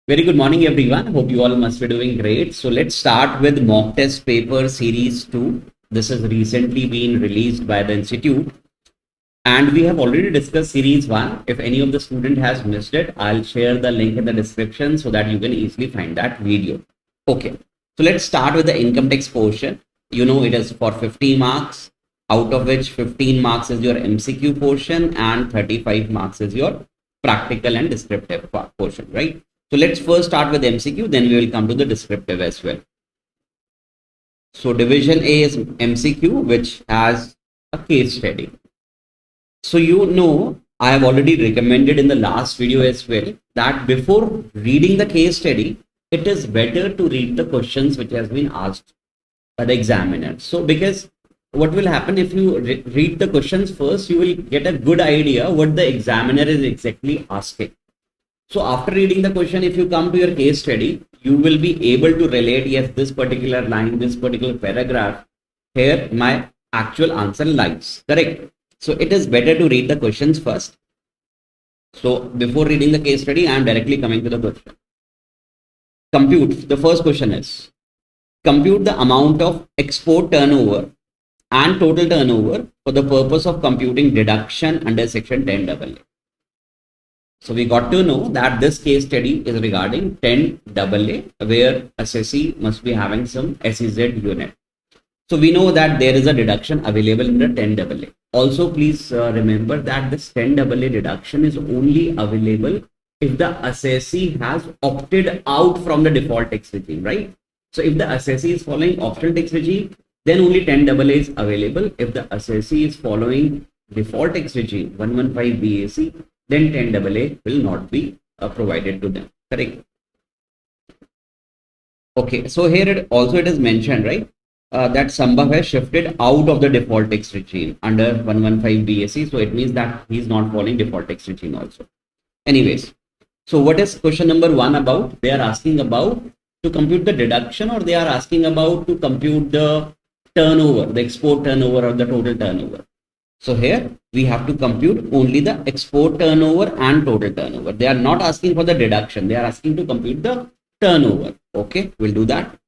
Very good morning, everyone. Hope you all must be doing great. So let's start with mock test paper series 2. This has recently been released by the institute. And we have already discussed series 1. If any of the student has missed it, I'll share the link in the description so that you can easily find that video. Okay. So let's start with the income tax portion. You know, it is for 50 marks, out of which 15 marks is your MCQ portion and 35 marks is your practical and descriptive portion, right? So let's first start with MCQ, then we will come to the descriptive as well. So division A is MCQ, which has a case study. So you know, I have already recommended in the last video as well that before reading the case study, it is better to read the questions which has been asked by the examiner. So because what will happen if you read the questions first, you will get a good idea what the examiner is exactly asking. So after reading the question, if you come to your case study, you will be able to relate, yes, this particular line, this particular paragraph, here my actual answer lies, correct? So it is better to read the questions first. So before reading the case study, I am directly coming to the question. Compute, the first question is, compute the amount of export turnover and total turnover for the purpose of computing deduction under section 10AA. So we got to know that this case study is regarding 10AA, where assessee must be having some SEZ unit. So we know that there is a deduction available in the 10AA. Also, please remember that this 10AA deduction is only available if the assessee has opted out from the default tax regime, right? So if the assessee is following optional tax regime, then only 10AA is available. If the assessee is following default tax regime 115 BAC, then 10AA will not be provided to them, correct? Okay, so here it is mentioned, right, that Sambhav has shifted out of the default tax regime under 115 BAC, so it means that he is not following default tax regime also. Anyways, so what is question number 1 about? They are asking about to compute the deduction, or they are asking about to compute the turnover, the export turnover or the total turnover. So here we have to compute only the export turnover and total turnover. They are not asking for the deduction. They are asking to compute the turnover. Okay, we'll do that.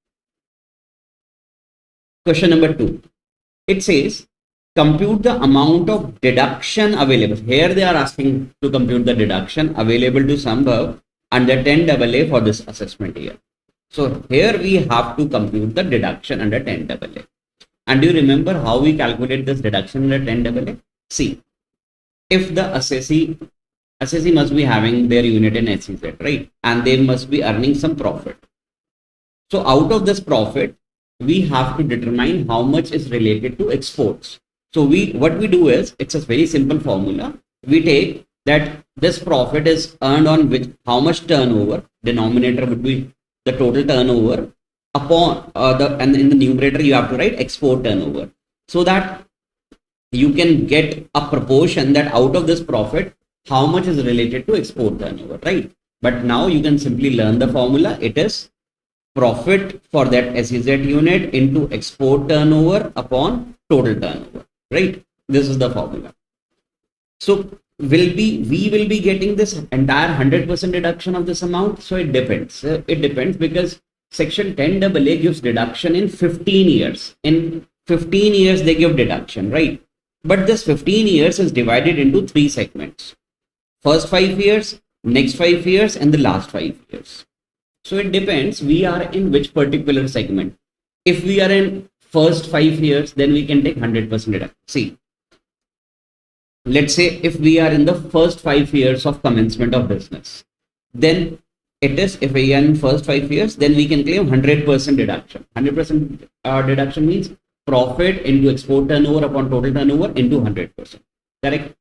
Question number 2. It says compute the amount of deduction available. Here they are asking to compute the deduction available to Sambhav under 10AA for this assessment year. So here we have to compute the deduction under 10AA. And do you remember how we calculate this deduction under 10AA? See, if the assessee must be having their unit in SEZ, right? And they must be earning some profit. So out of this profit, we have to determine how much is related to exports. So what we do is, it's a very simple formula. We take that this profit is earned on which how much turnover, denominator would be the total turnover, upon and in the numerator you have to write export turnover, so that you can get a proportion that out of this profit how much is related to export turnover, right? But now you can simply learn the formula. It is profit for that SEZ unit into export turnover upon total turnover, right? This is the formula. So we will be getting this entire 100% deduction of this amount. So it depends. It depends because section 10AA gives deduction in 15 years. In 15 years, they give deduction, right? But this 15 years is divided into 3 segments. First 5 years, next 5 years, and the last 5 years. So it depends, we are in which particular segment. If we are in first 5 years, then we can take 100% deduction. See, let's say if we are in the first 5 years of commencement of business, then it is, if we are in first 5 years, then we can claim 100% deduction. 100% deduction means profit into export turnover upon total turnover into 100%. Correct?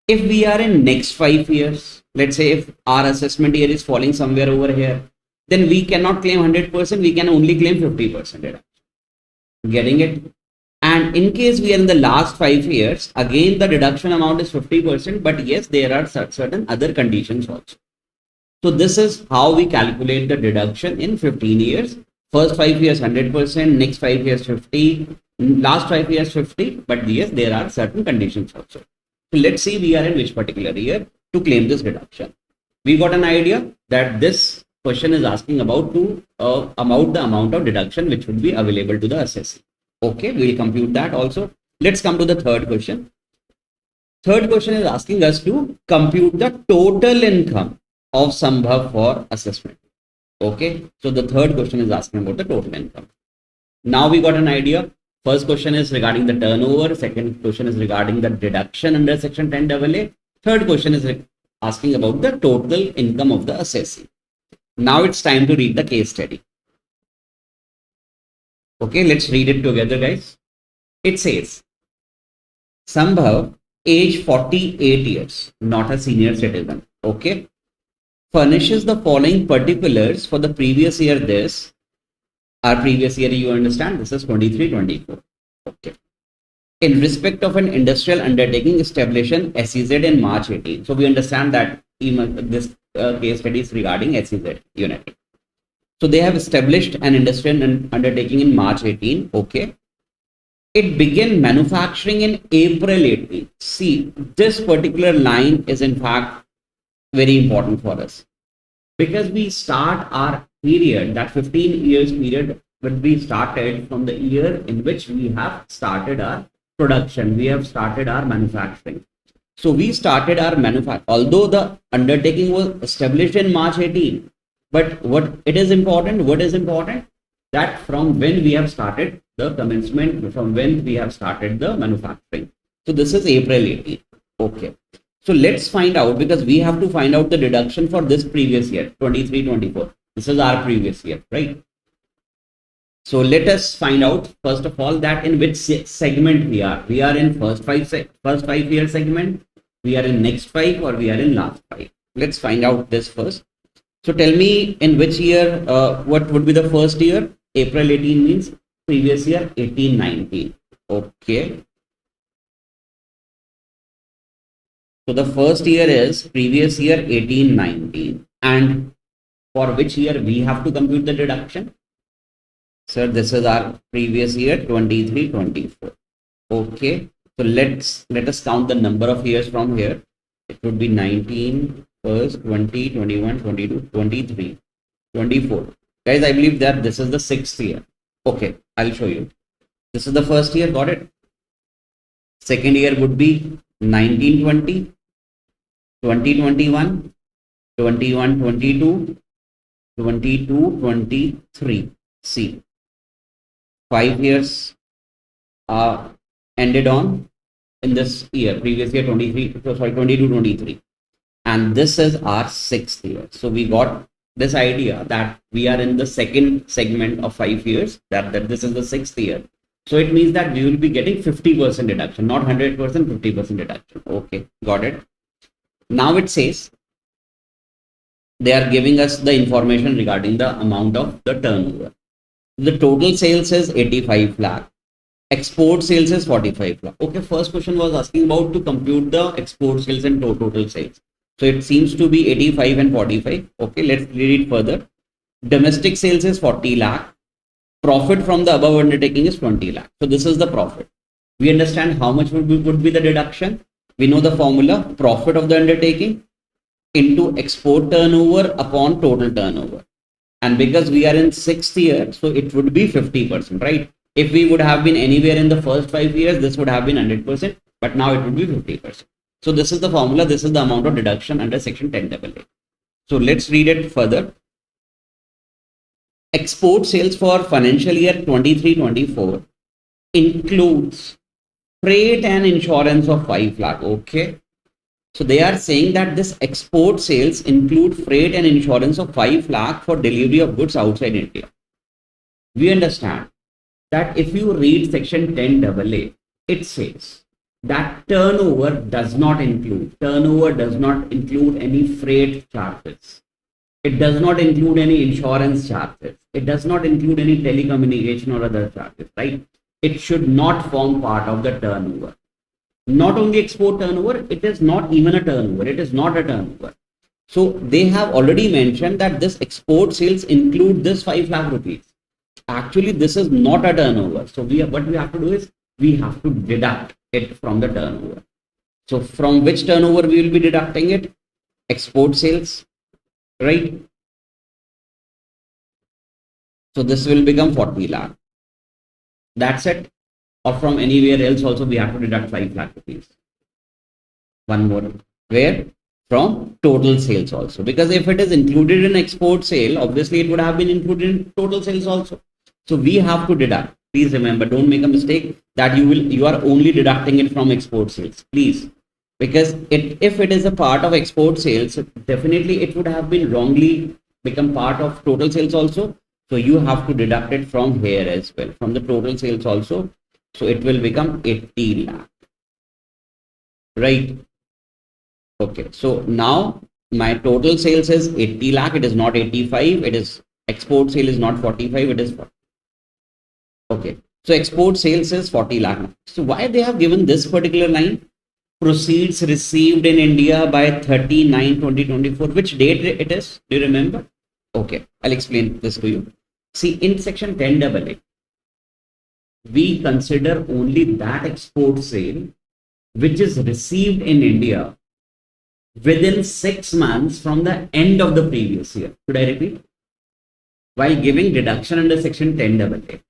If we are in next 5 years, let's say if our assessment year is falling somewhere over here, then we cannot claim 100%. We can only claim 50% deduction. Getting it? And in case we are in the last 5 years, again the deduction amount is 50%. But yes, there are certain other conditions also. So this is how we calculate the deduction in 15 years. First 5 years 100%, next 5 years 50, last 5 years 50. But yes, there are certain conditions also. So let's see we are in which particular year to claim this deduction. We got an idea that this question is asking about the amount of deduction which would be available to the assessee. Okay, we will compute that also. Let's come to the third question. Third question is asking us to compute the total income of Sambhav for assessment. Okay, so the third question is asking about the total income. Now we got an idea. First question is regarding the turnover. Second question is regarding the deduction under section 10AA. Third question is asking about the total income of the assessee. Now it's time to read the case study. Okay, let's read it together, guys. It says, Sambhav, age 48 years, not a senior citizen. Okay, furnishes the following particulars for the previous year. Our previous year, you understand, this is 23-24. Okay. In respect of an industrial undertaking established in SEZ in March 18. So we understand that this case study is regarding SEZ unit. So they have established an industrial undertaking in March 18. Okay. It began manufacturing in April 18. See, this particular line is in fact very important for us, because we start our period, that 15 years period will be started from the year in which we have started our production, we have started our manufacturing. So we started our manufacturing, although the undertaking was established in March 18, but what is important, that from when we have started the commencement, from when we have started the manufacturing. So this is April 18. Okay. So let's find out, because we have to find out the deduction for this previous year, 23-24. This is our previous year, right? So let us find out, first of all, that in which segment we are. We are in first 5 year segment, we are in next 5, or we are in last 5. Let's find out this first. So tell me, in which year, what would be the first year? April 18 means previous year 18-19. Okay. So the first year is previous year 18-19. And for which year we have to compute the deduction? Sir, this is our previous year 23-24. Okay. So let us count the number of years from here. It would be 19, first, 20, 21, 22, 23, 24. Guys, I believe that this is the 6th year. Okay, I'll show you. This is the first year, got it? Second year would be 19-20, 20-21, 21-22, 22-23. See, 5 years ended on in this year, previous year 22-23, and this is our 6th year. So we got this idea that we are in the second segment of 5 years, that this is the 6th year. So it means that we will be getting 50% deduction, not 100%, 50% deduction. Okay, got it. Now it says they are giving us the information regarding the amount of the turnover. The total sales is 85 lakh. Export sales is 45 lakh. Okay, first question was asking about to compute the export sales and total sales. So it seems to be 85 and 45. Okay, let's read it further. Domestic sales is 40 lakh. Profit from the above undertaking is 20 lakh. So this is the profit. We understand how much would be the deduction. We know the formula: profit of the undertaking into export turnover upon total turnover. And because we are in 6th year, so it would be 50%, right? If we would have been anywhere in the first 5 years, this would have been 100%, but now it would be 50%. So this is the formula. This is the amount of deduction under section 10AA. So let's read it further. Export sales for financial year 23-24 includes freight and insurance of 5 lakh. Okay. So they are saying that this export sales include freight and insurance of 5 lakh for delivery of goods outside India. We understand that if you read section 10AA, it says that turnover does not include any freight charges. It does not include any insurance charges. It does not include any telecommunication or other charges, right? It should not form part of the turnover. Not only export turnover, it is not even a turnover. It is not a turnover. So they have already mentioned that this export sales include this 5 lakh rupees. Actually, this is not a turnover. So what we have to do is we have to deduct it from the turnover. So from which turnover we will be deducting it? Export sales, right? So this will become 40 lakh. That's it. Or from anywhere else also we have to deduct 5 lakh rupees. One more. Where? From total sales also. Because if it is included in export sale, obviously it would have been included in total sales also. So we have to deduct. Please remember, don't make a mistake that you are only deducting it from export sales. Please. Because if it is a part of export sales, definitely it would have been wrongly become part of total sales also. So you have to deduct it from here as well, from the total sales also. So it will become 80 lakh. Right. Okay, so now my total sales is 80 lakh. It is not 85. It is export sale is not 45. It is 40. Okay, so export sales is 40 lakh. So why they have given this particular line? Proceeds received in India by 30/9/2024. Which date it is? Do you remember? Okay, I'll explain this to you. See, in section 10AA, we consider only that export sale which is received in India within 6 months from the end of the previous year. Should I repeat? While giving deduction under section 10AA,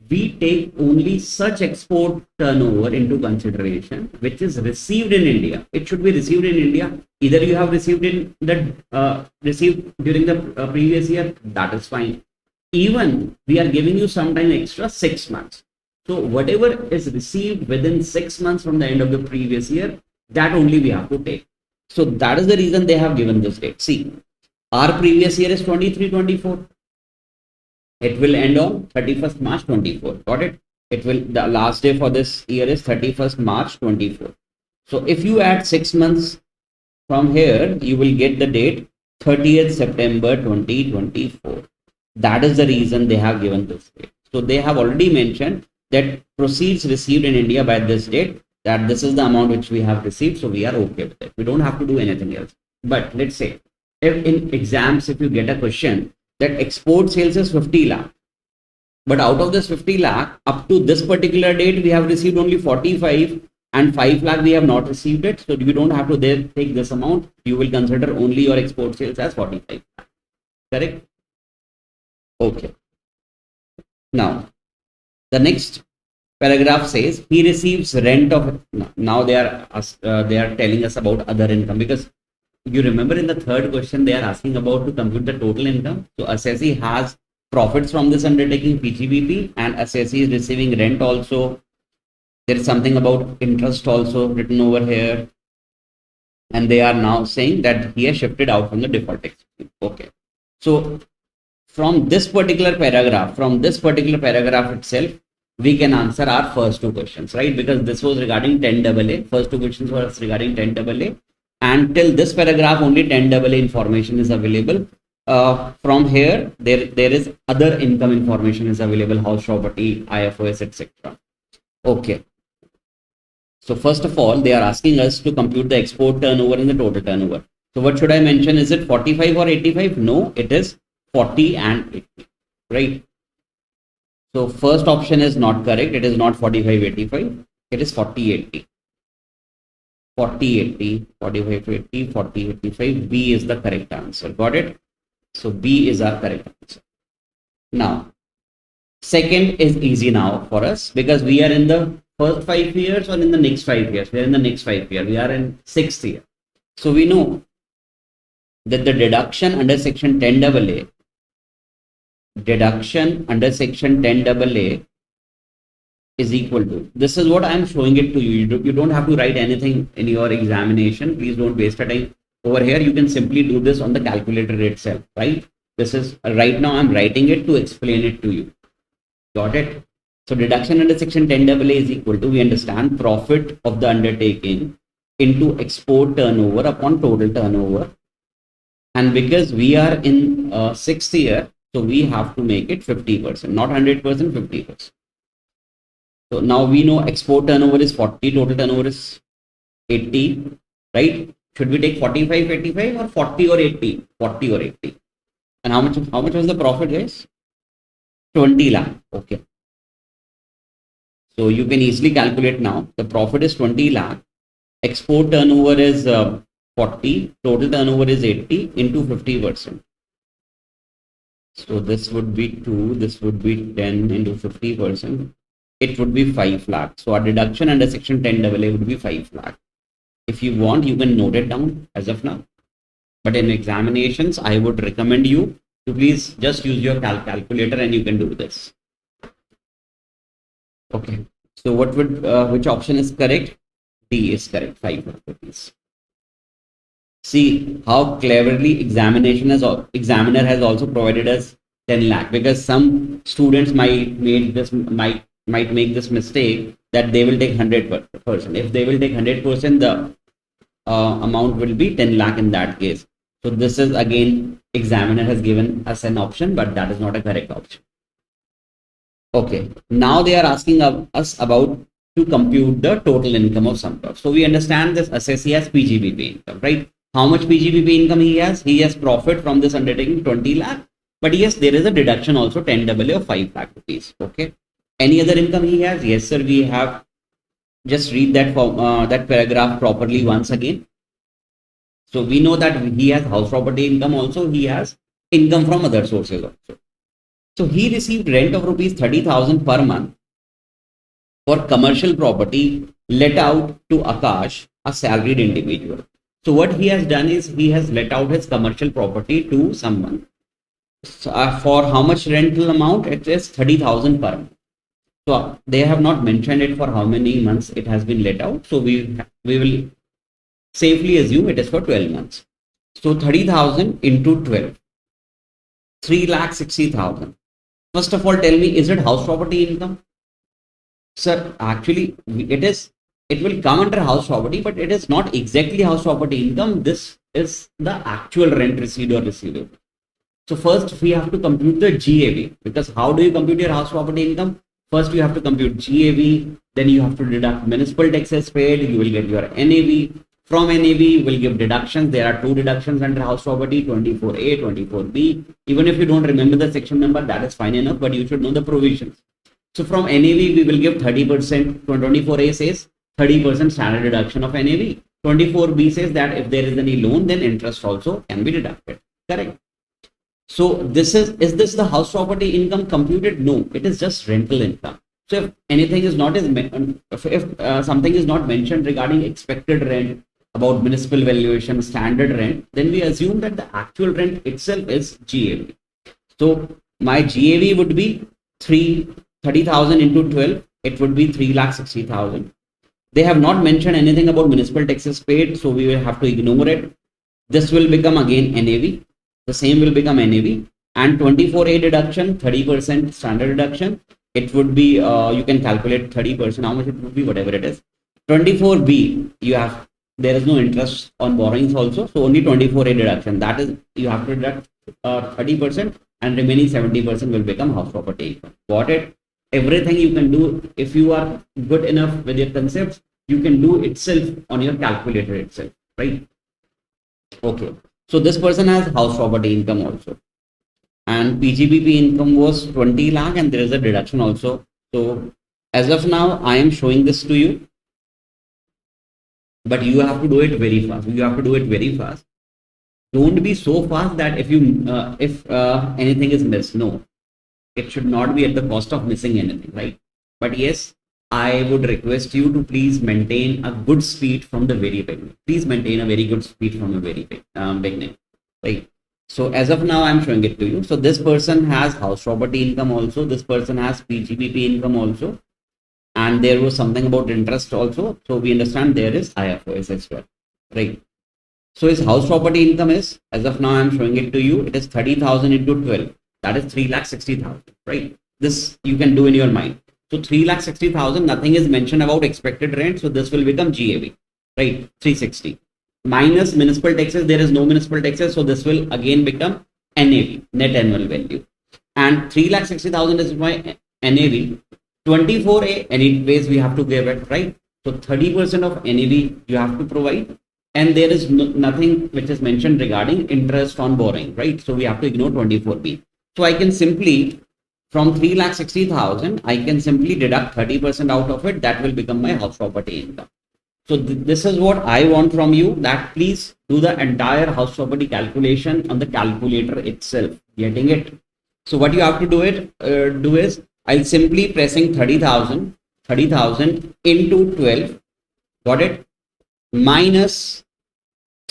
we take only such export turnover into consideration which is received in India. It should be received in India. Either you have received in the received during the previous year, that is fine. Even we are giving you sometime extra 6 months. So whatever is received within 6 months from the end of the previous year, that only we have to take. So that is the reason they have given this date. See, our previous year is 23/24. It will end on 31st March 24. Got it? It will, the last day for this year is 31st March 24. So if you add 6 months from here, you will get the date 30th September 2024. That is the reason they have given this date. So they have already mentioned that proceeds received in India by this date, that this is the amount which we have received, so we are okay with it. We don't have to do anything else. But let's say, if in exams, if you get a question that export sales is 50 lakh, but out of this 50 lakh, up to this particular date, we have received only 45 and 5 lakh we have not received it. So you don't have to there take this amount. You will consider only your export sales as 45 lakh. Correct? Okay. Now, the next paragraph says he receives rent of. Now they are telling us about other income, because you remember in the third question they are asking about to compute the total income. So assessee has profits from this undertaking, PGBP, and assessee is receiving rent also. There is something about interest also written over here, and they are now saying that he has shifted out from the default tax. Okay, so from this particular paragraph itself, we can answer our first two questions, right? Because this was regarding 10AA. First two questions were regarding 10AA. And till this paragraph, only 10AA information is available. From here, there is other income information is available, house property, IFOS, etc. Okay. So first of all, they are asking us to compute the export turnover and the total turnover. So what should I mention? Is it 45 or 85? No, it is 40 and 80, right? So first option is not correct. It is not 45/85. It is 40/80. 40/80, 45/80, 40/85. B is the correct answer. Got it? So B is our correct answer. Now, second is easy now for us because we are in the first 5 years or in the next 5 years. We are in the next 5 years. We are in 6th year. So we know that the deduction under section 10AA, is equal to, this is what I am showing it to you. You don't have to write anything in your examination. Please don't waste your time. Over here, you can simply do this on the calculator itself, right? This is right now I'm writing it to explain it to you. Got it? So deduction under section 10AA is equal to, we understand, profit of the undertaking into export turnover upon total turnover. And because we are in 6th year, so we have to make it 50%, not 100%, 50%. So now we know export turnover is 40, total turnover is 80, right? Should we take 45/85 or 40 or 80? 40 or 80. And how much was the profit, guys? 20 lakh. Okay. So you can easily calculate now. The profit is 20 lakh. Export turnover is 40. Total turnover is 80 into 50%. So this would be 2, this would be 10 into 50%. It would be 5 lakh. So our deduction under section 10AA would be 5 lakh. If you want, you can note it down as of now. But in examinations, I would recommend you to please just use your calculator and you can do this. Okay. So what would, which option is correct? D is correct, 5 lakh rupees. See how cleverly examiner has also provided us 10 lakh, because some students might make this mistake that they will take 100%. If they will take 100%, the amount will be 10 lakh in that case. So this is again, examiner has given us an option, but that is not a correct option. Okay, now they are asking us about to compute the total income of some. So we understand this assessee has PGBP income, right? How much PGBP income he has? He has profit from this undertaking 20 lakh. But yes, there is a deduction also 10AA of 5 lakh rupees. Okay. Any other income he has? Yes, sir. We have. Just read that that paragraph properly once again. So we know that he has house property income also. He has income from other sources also. So he received rent of rupees 30,000 per month for commercial property let out to Akash, a salaried individual. So what he has done is he has let out his commercial property to someone. So, for how much rental amount? It is 30,000 per month. So they have not mentioned it for how many months it has been let out. So we will safely assume it is for 12 months. So 30,000 into 12, 3,60,000. First of all, tell me, is it house property income? Sir, actually, it will come under house property, but it is not exactly house property income. This is the actual rent received or receivable. So first we have to compute the GAV, because how do you compute your house property income? First you have to compute GAV, then you have to deduct municipal taxes paid, you will get your NAV. From NAV, you will give deductions. There are two deductions under house property, 24A, 24B. Even if you don't remember the section number, that is fine enough, but you should know the provisions. So from NAV, we will give 30%. 24A says 30% standard deduction of NAV. 24B says that if there is any loan, then interest also can be deducted. Correct. So this is this the house property income computed? No, it is just rental income. So if anything is not if something is not mentioned regarding expected rent, about municipal valuation, standard rent, then we assume that the actual rent itself is GAV. So my GAV would be 30,000 into 12. It would be 3,60,000. They have not mentioned anything about municipal taxes paid, so we will have to ignore it. This will become again NAV. The same will become NAV, and 24A deduction, 30% standard deduction. It would be you can calculate 30%, how much it would be, whatever it is. 24B, there is no interest on borrowings also, so only 24A deduction. That is, you have to deduct 30%, and remaining 70% will become house property income. Got it? Everything you can do, if you are good enough with your concepts, you can do itself on your calculator itself, right? Okay. So this person has house property income also, and PGBP income was 20 lakh, and there is a deduction also. So as of now, I am showing this to you, but you have to do it very fast. You have to do it very fast. Don't be so fast that if anything is missed. No, it should not be at the cost of missing anything, right? But yes, I would request you to please maintain a good speed from the very beginning. Please maintain a very good speed from the very beginning, right? So as of now, I'm showing it to you. So this person has house property income also. This person has PGBP income also. And there was something about interest also. So we understand there is IFOS as well, right? So his house property income is, as of now, I'm showing it to you. It is 30,000 into 12. That is 3,60,000, right? This you can do in your mind. So 3,60,000, nothing is mentioned about expected rent. So this will become GAV, right? 360 minus municipal taxes. There is no municipal taxes. So this will again become NAV, net annual value. And 3,60,000 is my NAV. 24A, anyways, we have to give it, right? So 30% of NAV you have to provide. And there is nothing which is mentioned regarding interest on borrowing, right? So we have to ignore 24B. So I can simply, from 3,60,000, I can simply deduct 30% out of it. That will become my house property income. So this is what I want from you, that please do the entire house property calculation on the calculator itself. Getting it? So what you have to do is I'll simply pressing 30,000 into 12, got it, minus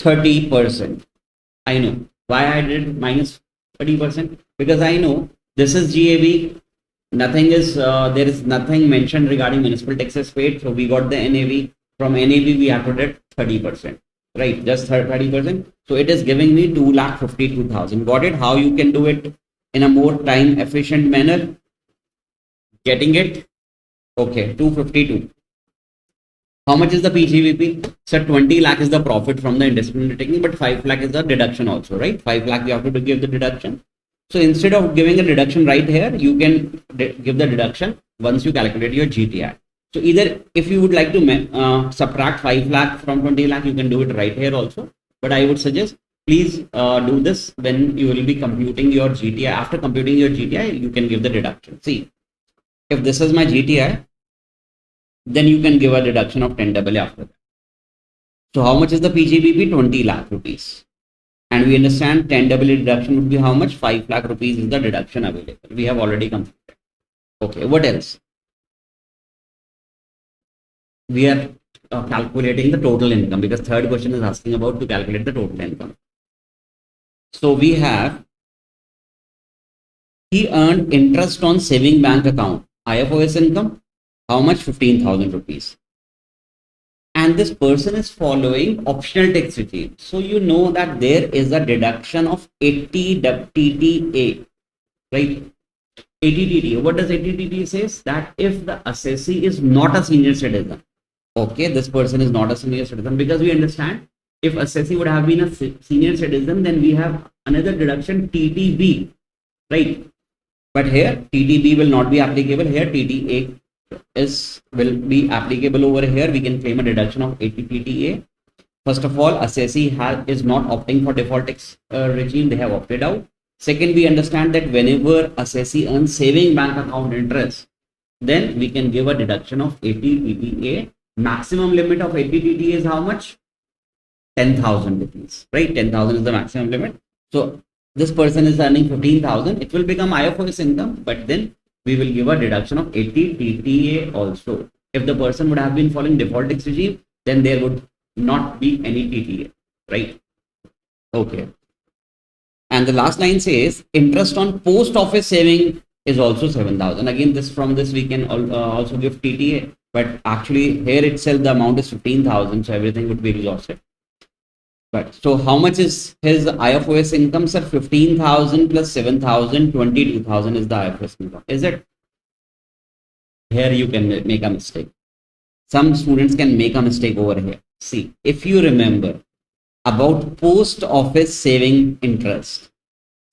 30%. I know why I did minus 30%, because I know this is GAV. Nothing is there is nothing mentioned regarding municipal taxes paid. So we got the NAV. From NAV we have to deduct 30%, right? Just 30%. So it is giving me 2,52,000. Got it? How you can do it in a more time efficient manner? Getting it? Okay, 252. How much is the PGBP? So 20 lakh is the profit from the investment taking, but 5 lakh is the deduction also, right? 5 lakh you have to give the deduction. So instead of giving a deduction right here, you can give the deduction once you calculate your GTI. So either if you would like to subtract 5 lakh from 20 lakh, you can do it right here also. But I would suggest please do this when you will be computing your GTI. After computing your GTI, you can give the deduction. See, if this is my GTI, then you can give a deduction of 10 AA after that. So how much is the PGBP? 20 lakh rupees. And we understand 10 AA deduction would be how much? 5 lakh rupees is the deduction available. We have already completed. Okay, what else? We are calculating the total income, because third question is asking about to calculate the total income. So we have, he earned interest on saving bank account. IFOS income, how much? 15,000 rupees. And this person is following optional tax regime. So you know that there is a deduction of 80 TTA, right? 80 TTA. What does 80 TTA says? That if the assessee is not a senior citizen, okay, this person is not a senior citizen, because we understand if assessee would have been a senior citizen, then we have another deduction TTB, right? But here TTB will not be applicable. Here TTA will be applicable over here. We can claim a deduction of 80 TTA. First of all, assessee is not opting for default tax regime. They have opted out. Second, we understand that whenever assessee earns saving bank account interest, then we can give a deduction of 80 TTA. Maximum limit of 80 TTA is how much? 10,000 rupees, right? 10,000 is the maximum limit. So this person is earning 15,000. It will become IFOS income, but then we will give a deduction of 80 TTA also. If the person would have been following default tax regime, then there would not be any TTA, right? Okay. And the last line says interest on post office saving is also 7,000. Again, this from this we can also give TTA, but actually here itself the amount is 15,000, so everything would be exhausted. But so how much is his IFOS income, sir? 15,000 plus 7,000, 22,000 is the IFOS income. Is it? Here you can make a mistake. Some students can make a mistake over here. See, if you remember about post office saving interest.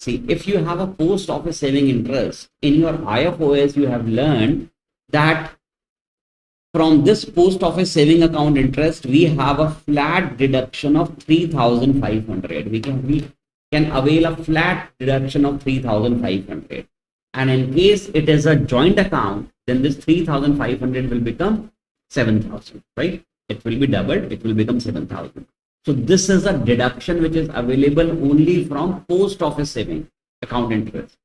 See, if you have a post office saving interest in your IFOS, you have learned that from this post office saving account interest, we have a flat deduction of 3,500. We can avail a flat deduction of 3,500. And in case it is a joint account, then this 3,500 will become 7,000, right? It will be doubled. It will become 7,000. So this is a deduction which is available only from post office saving account interest.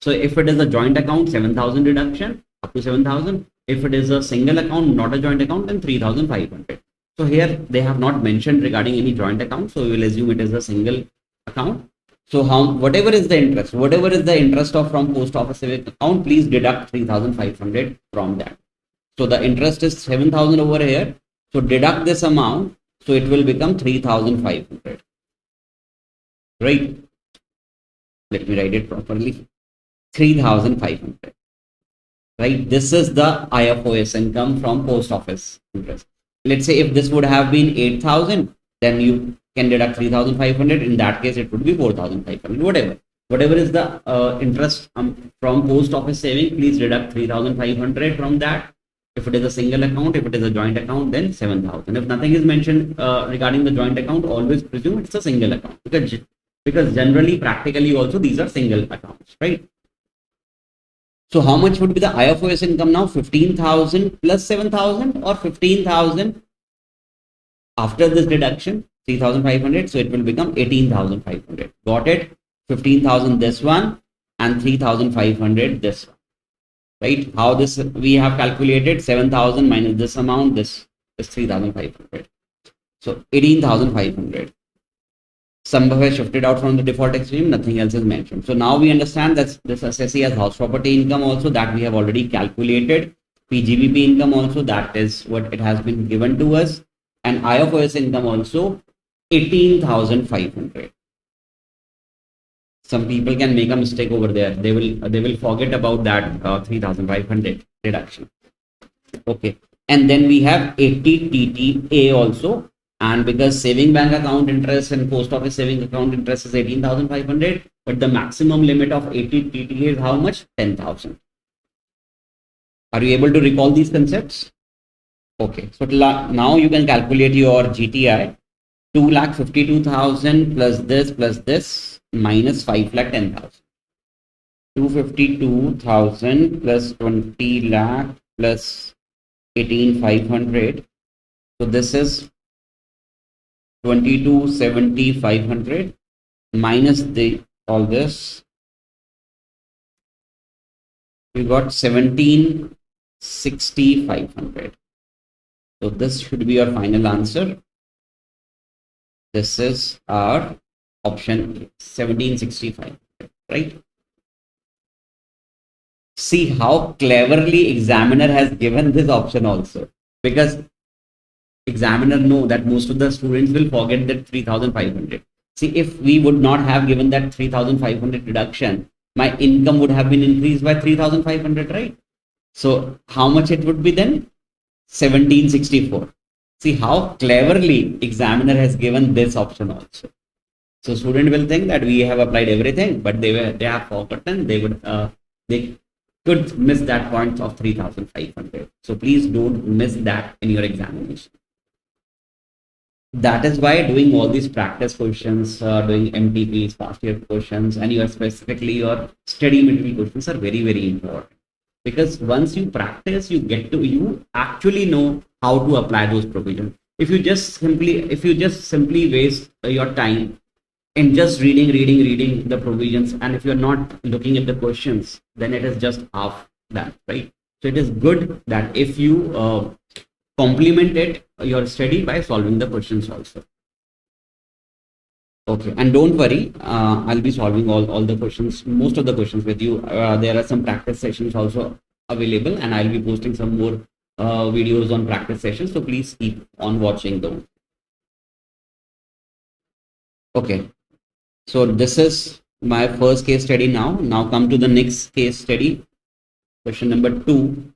So if it is a joint account, 7,000 deduction up to 7,000. If it is a single account, not a joint account, then 3,500. So here they have not mentioned regarding any joint account. So we will assume it is a single account. So whatever is the interest of from post office saving account, please deduct 3,500 from that. So the interest is 7,000 over here. So deduct this amount. So it will become 3,500. Right? Let me write it properly. 3,500. Right? This is the IFOS income from post office interest. Let's say if this would have been 8,000, then you can deduct 3,500. In that case, it would be 4,500. Whatever is the interest from post office saving, please deduct 3,500 from that. If it is a single account, if it is a joint account, then 7,000. If nothing is mentioned regarding the joint account, always presume it's a single account, because generally, practically also these are single accounts, right? So how much would be the IFOS income now? 15,000 plus 7,000 or 15,000 after this deduction, 3,500. So it will become 18,500. Got it? 15,000 this one, and 3,500 this one, right? How this we have calculated 7,000 minus this amount, this is 3,500. So 18,500. Sambhav has shifted out from the default tax regime, nothing else is mentioned. So now we understand that this assessee has house property income also, that we have already calculated. PGBP income also, that is what it has been given to us. And IFRS income also 18,500. Some people can make a mistake over there. They will forget about that 3,500 deduction. Okay. And then we have 80 TTA also. And because saving bank account interest and post office saving account interest is 18,500, but the maximum limit of 80 TTA is how much? 10,000. Are you able to recall these concepts? Okay. So now you can calculate your GTI. 2,52,000 plus this minus 5,10,000. 252,000 plus 20 lakh plus 18,500. So this is 22,70,500 minus the all this. We got 17,60,500. So this should be your final answer. This is our option 1765, right? See how cleverly examiner has given this option also, because examiner know that most of the students will forget that 3,500. See, if we would not have given that 3,500 deduction, my income would have been increased by 3,500, right? So how much it would be then? 1764. See how cleverly examiner has given this option also. So student will think that we have applied everything, but they have forgotten. They could miss that point of 3,500. So please don't miss that in your examination. That is why doing all these practice questions, doing MTPs, past year questions, and specifically your study material questions are very, very important. Because once you practice, you actually know how to apply those provisions. If you just simply waste your time in just reading the provisions, and if you're not looking at the questions, then it is just half that, right? So it is good that if you complement your study by solving the questions also. Okay, and don't worry, I'll be solving all the questions, most of the questions with you. There are some practice sessions also available, and I'll be posting some more videos on practice sessions. So please keep on watching those. Okay, so this is my first case study now. Now come to the next case study, question number 2.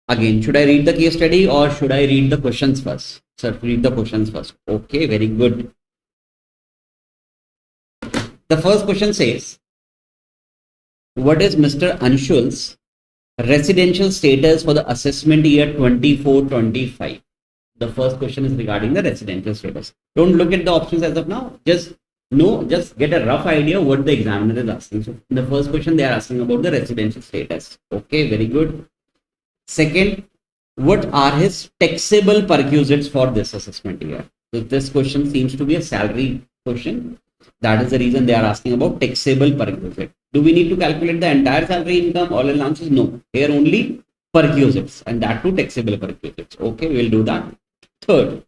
Again, should I read the case study or should I read the questions first? Sir, read the questions first. Okay, very good. The first question says, what is Mr. Anshul's residential status for the assessment year 24-25? The first question is regarding the residential status. Don't look at the options as of now. Just get a rough idea what the examiner is asking. So in the first question, they are asking about the residential status. Okay, very good. Second, what are his taxable perquisites for this assessment year? So this question seems to be a salary question. That is the reason they are asking about taxable perquisite. Do we need to calculate the entire salary income, all allowances? No. Here only perquisites, and that too taxable perquisites. Okay, we'll do that. Third,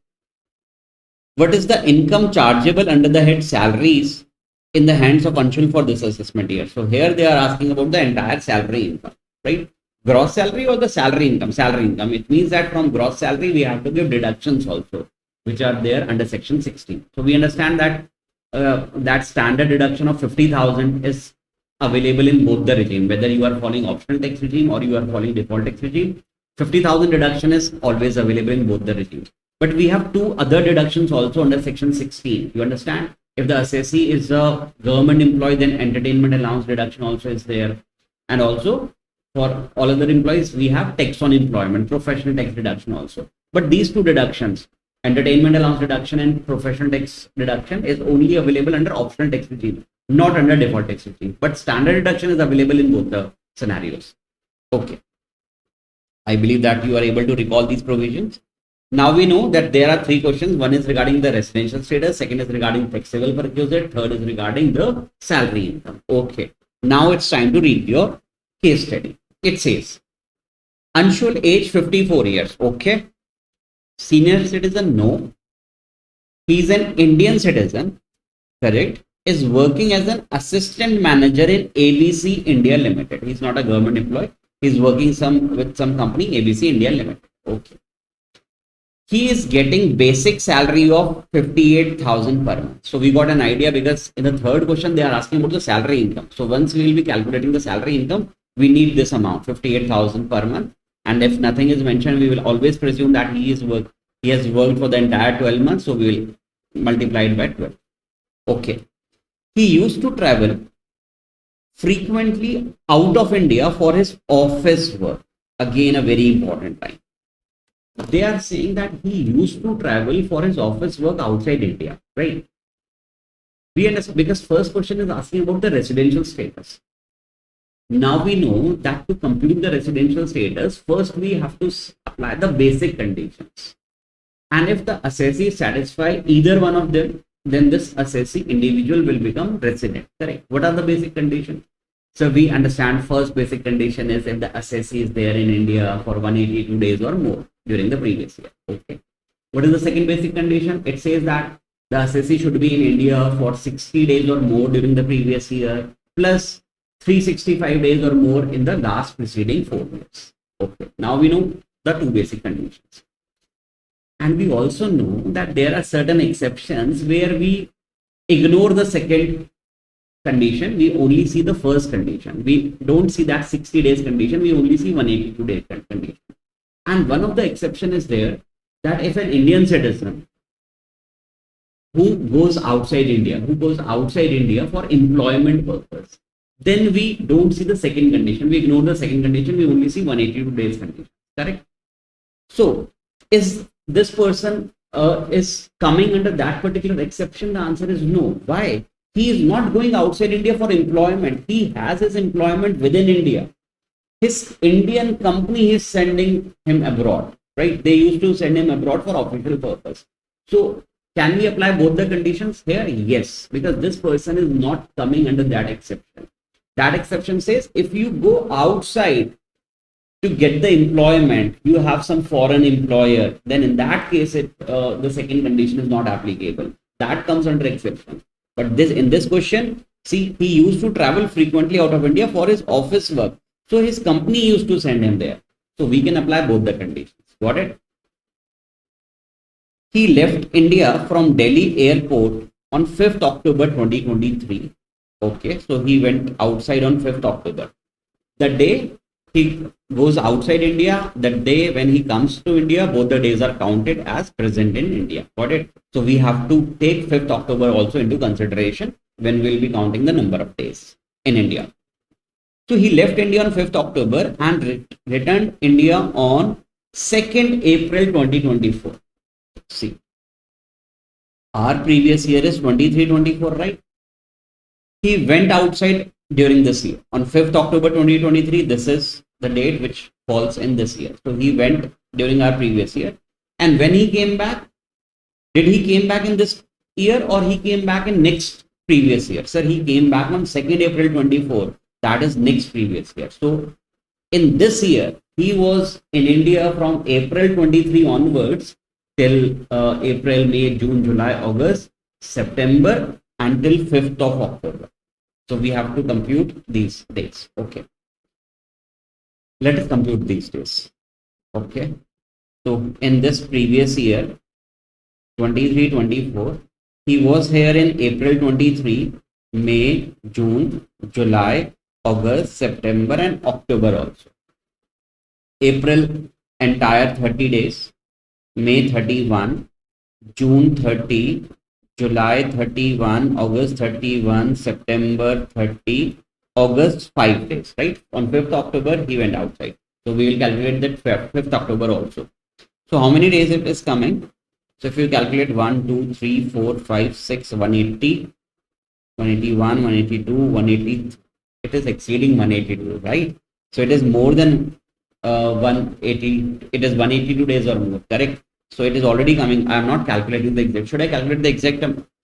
what is the income chargeable under the head salaries in the hands of Anshul for this assessment year? So here they are asking about the entire salary income, right? Gross salary or the salary income? Salary income. It means that from gross salary, we have to give deductions also, which are there under section 16. So we understand that that standard deduction of 50,000 is available in both the regime, whether you are following optional tax regime or you are following default tax regime. 50,000 deduction is always available in both the regimes. But we have two other deductions also under section 16. You understand? If the assessee is a government employee, then entertainment allowance deduction also is there. And also for all other employees, we have tax on employment, professional tax deduction also. But these two deductions, entertainment allowance deduction and professional tax deduction, is only available under optional tax regime, not under default tax regime. But standard deduction is available in both the scenarios. Okay. I believe that you are able to recall these provisions. Now we know that there are three questions. One is regarding the residential status, second is regarding taxable perquisite, third is regarding the salary income. Okay. Now it's time to read your case study. It says, Anshul, age 54 years. Okay. Senior citizen, no. He's an Indian citizen, correct? Is working as an assistant manager in ABC India Limited. He's not a government employee. He's working with some company, ABC India Limited. Okay. He is getting basic salary of 58,000 per month. So we got an idea because in the third question, they are asking about the salary income. So once we will be calculating the salary income, we need this amount, 58,000 per month. And if nothing is mentioned, we will always presume that he has worked for the entire 12 months. So we will multiply it by 12. Okay. He used to travel frequently out of India for his office work. Again, a very important line. They are saying that he used to travel for his office work outside India, right? We understand because first question is asking about the residential status. Now we know that to compute the residential status, first we have to apply the basic conditions. And if the assessee satisfy either one of them, then this assessee individual will become resident, correct? What are the basic conditions? So we understand first basic condition is if the assessee is there in India for 182 days or more during the previous year. Okay. What is the second basic condition? It says that the assessee should be in India for 60 days or more during the previous year, plus 365 days or more in the last preceding 4 years. Okay. Now we know the two basic conditions. And we also know that there are certain exceptions where we ignore the second condition, we only see the first condition. We don't see that 60 days condition, we only see 182 days condition. And one of the exception is there that if an Indian citizen who goes outside India for employment purpose, then we don't see the second condition. We ignore the second condition, we only see 182 days condition. Correct? So, is this person is coming under that particular exception? The answer is no. Why? He is not going outside India for employment. He has his employment within India. His Indian company is sending him abroad, right? They used to send him abroad for official purpose. So can we apply both the conditions here? Yes, because this person is not coming under that exception. That exception says if you go outside to get the employment, you have some foreign employer, then in that case, the second condition is not applicable. That comes under exception. But in this question, see, he used to travel frequently out of India for his office work. So his company used to send him there. So we can apply both the conditions. Got it? He left India from Delhi airport on 5th October 2023. Okay, so he went outside on 5th October. The day he goes outside India, the day when he comes to India, both the days are counted as present in India. Got it? So we have to take 5th October also into consideration when we'll be counting the number of days in India. So he left India on 5th October and returned India on 2nd April 2024. See, our previous year is 23-24, right? He went outside during this year on 5th October 2023. This is the date which falls in this year. So he went during our previous year. And when he came back, did he came back in this year or he came back in next previous year? Sir, he came back on 2nd April 24. That is next previous year. So in this year, he was in India from April 23 onwards till April, May, June, July, August, September until 5th of October. So we have to compute these dates. Okay. Let us compute these days. Okay. So in this previous year, 23-24, he was here in April 23, May, June, July, August, September and October also. April entire 30 days, May 31, June 30, July 31, August 31, September 30, August 5 days, right? On 5th October, he went outside. So we will calculate that 5th October also. So how many days it is coming? So if you calculate 1, 2, 3, 4, 5, 6, 180, 181, 182, 180, it is exceeding 182, right? So it is more than 180, it is 182 days or more, correct? So it is already coming. I am not calculating the exact. Should I calculate the exact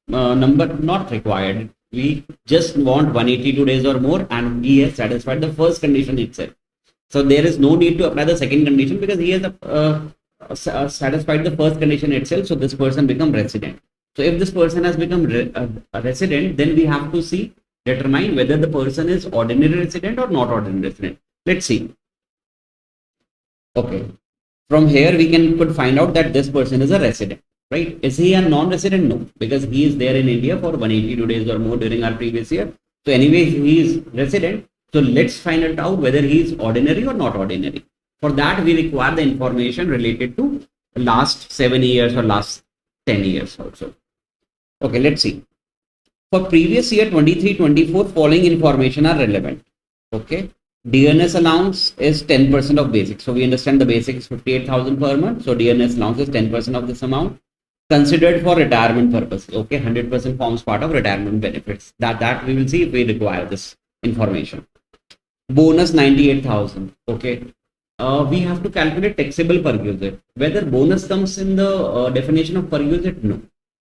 number? Not required. We just want 182 days or more, and he has satisfied the first condition itself. So there is no need to apply the second condition because he has satisfied the first condition itself. So this person become resident. So if this person has become a resident, then we have to determine whether the person is ordinary resident or not ordinary resident. Let's see. Okay. From here could find out that this person is a resident, right? Is he a non-resident? No, because he is there in India for 182 days or more during our previous year. So anyway, he is resident. So let's find it out whether he is ordinary or not ordinary. For that, we require the information related to last 7 years or last 10 years also. Okay, let's see. For previous year 23-24, following information are relevant. Okay. DNS allowance is 10% of basic. So we understand the basic is 58,000 per month. So DNS allowance is 10% of this amount. Considered for retirement purposes. Okay, 100% forms part of retirement benefits. That we will see if we require this information. Bonus 98,000. Okay. We have to calculate taxable perquisite. Whether bonus comes in the definition of perquisite? No.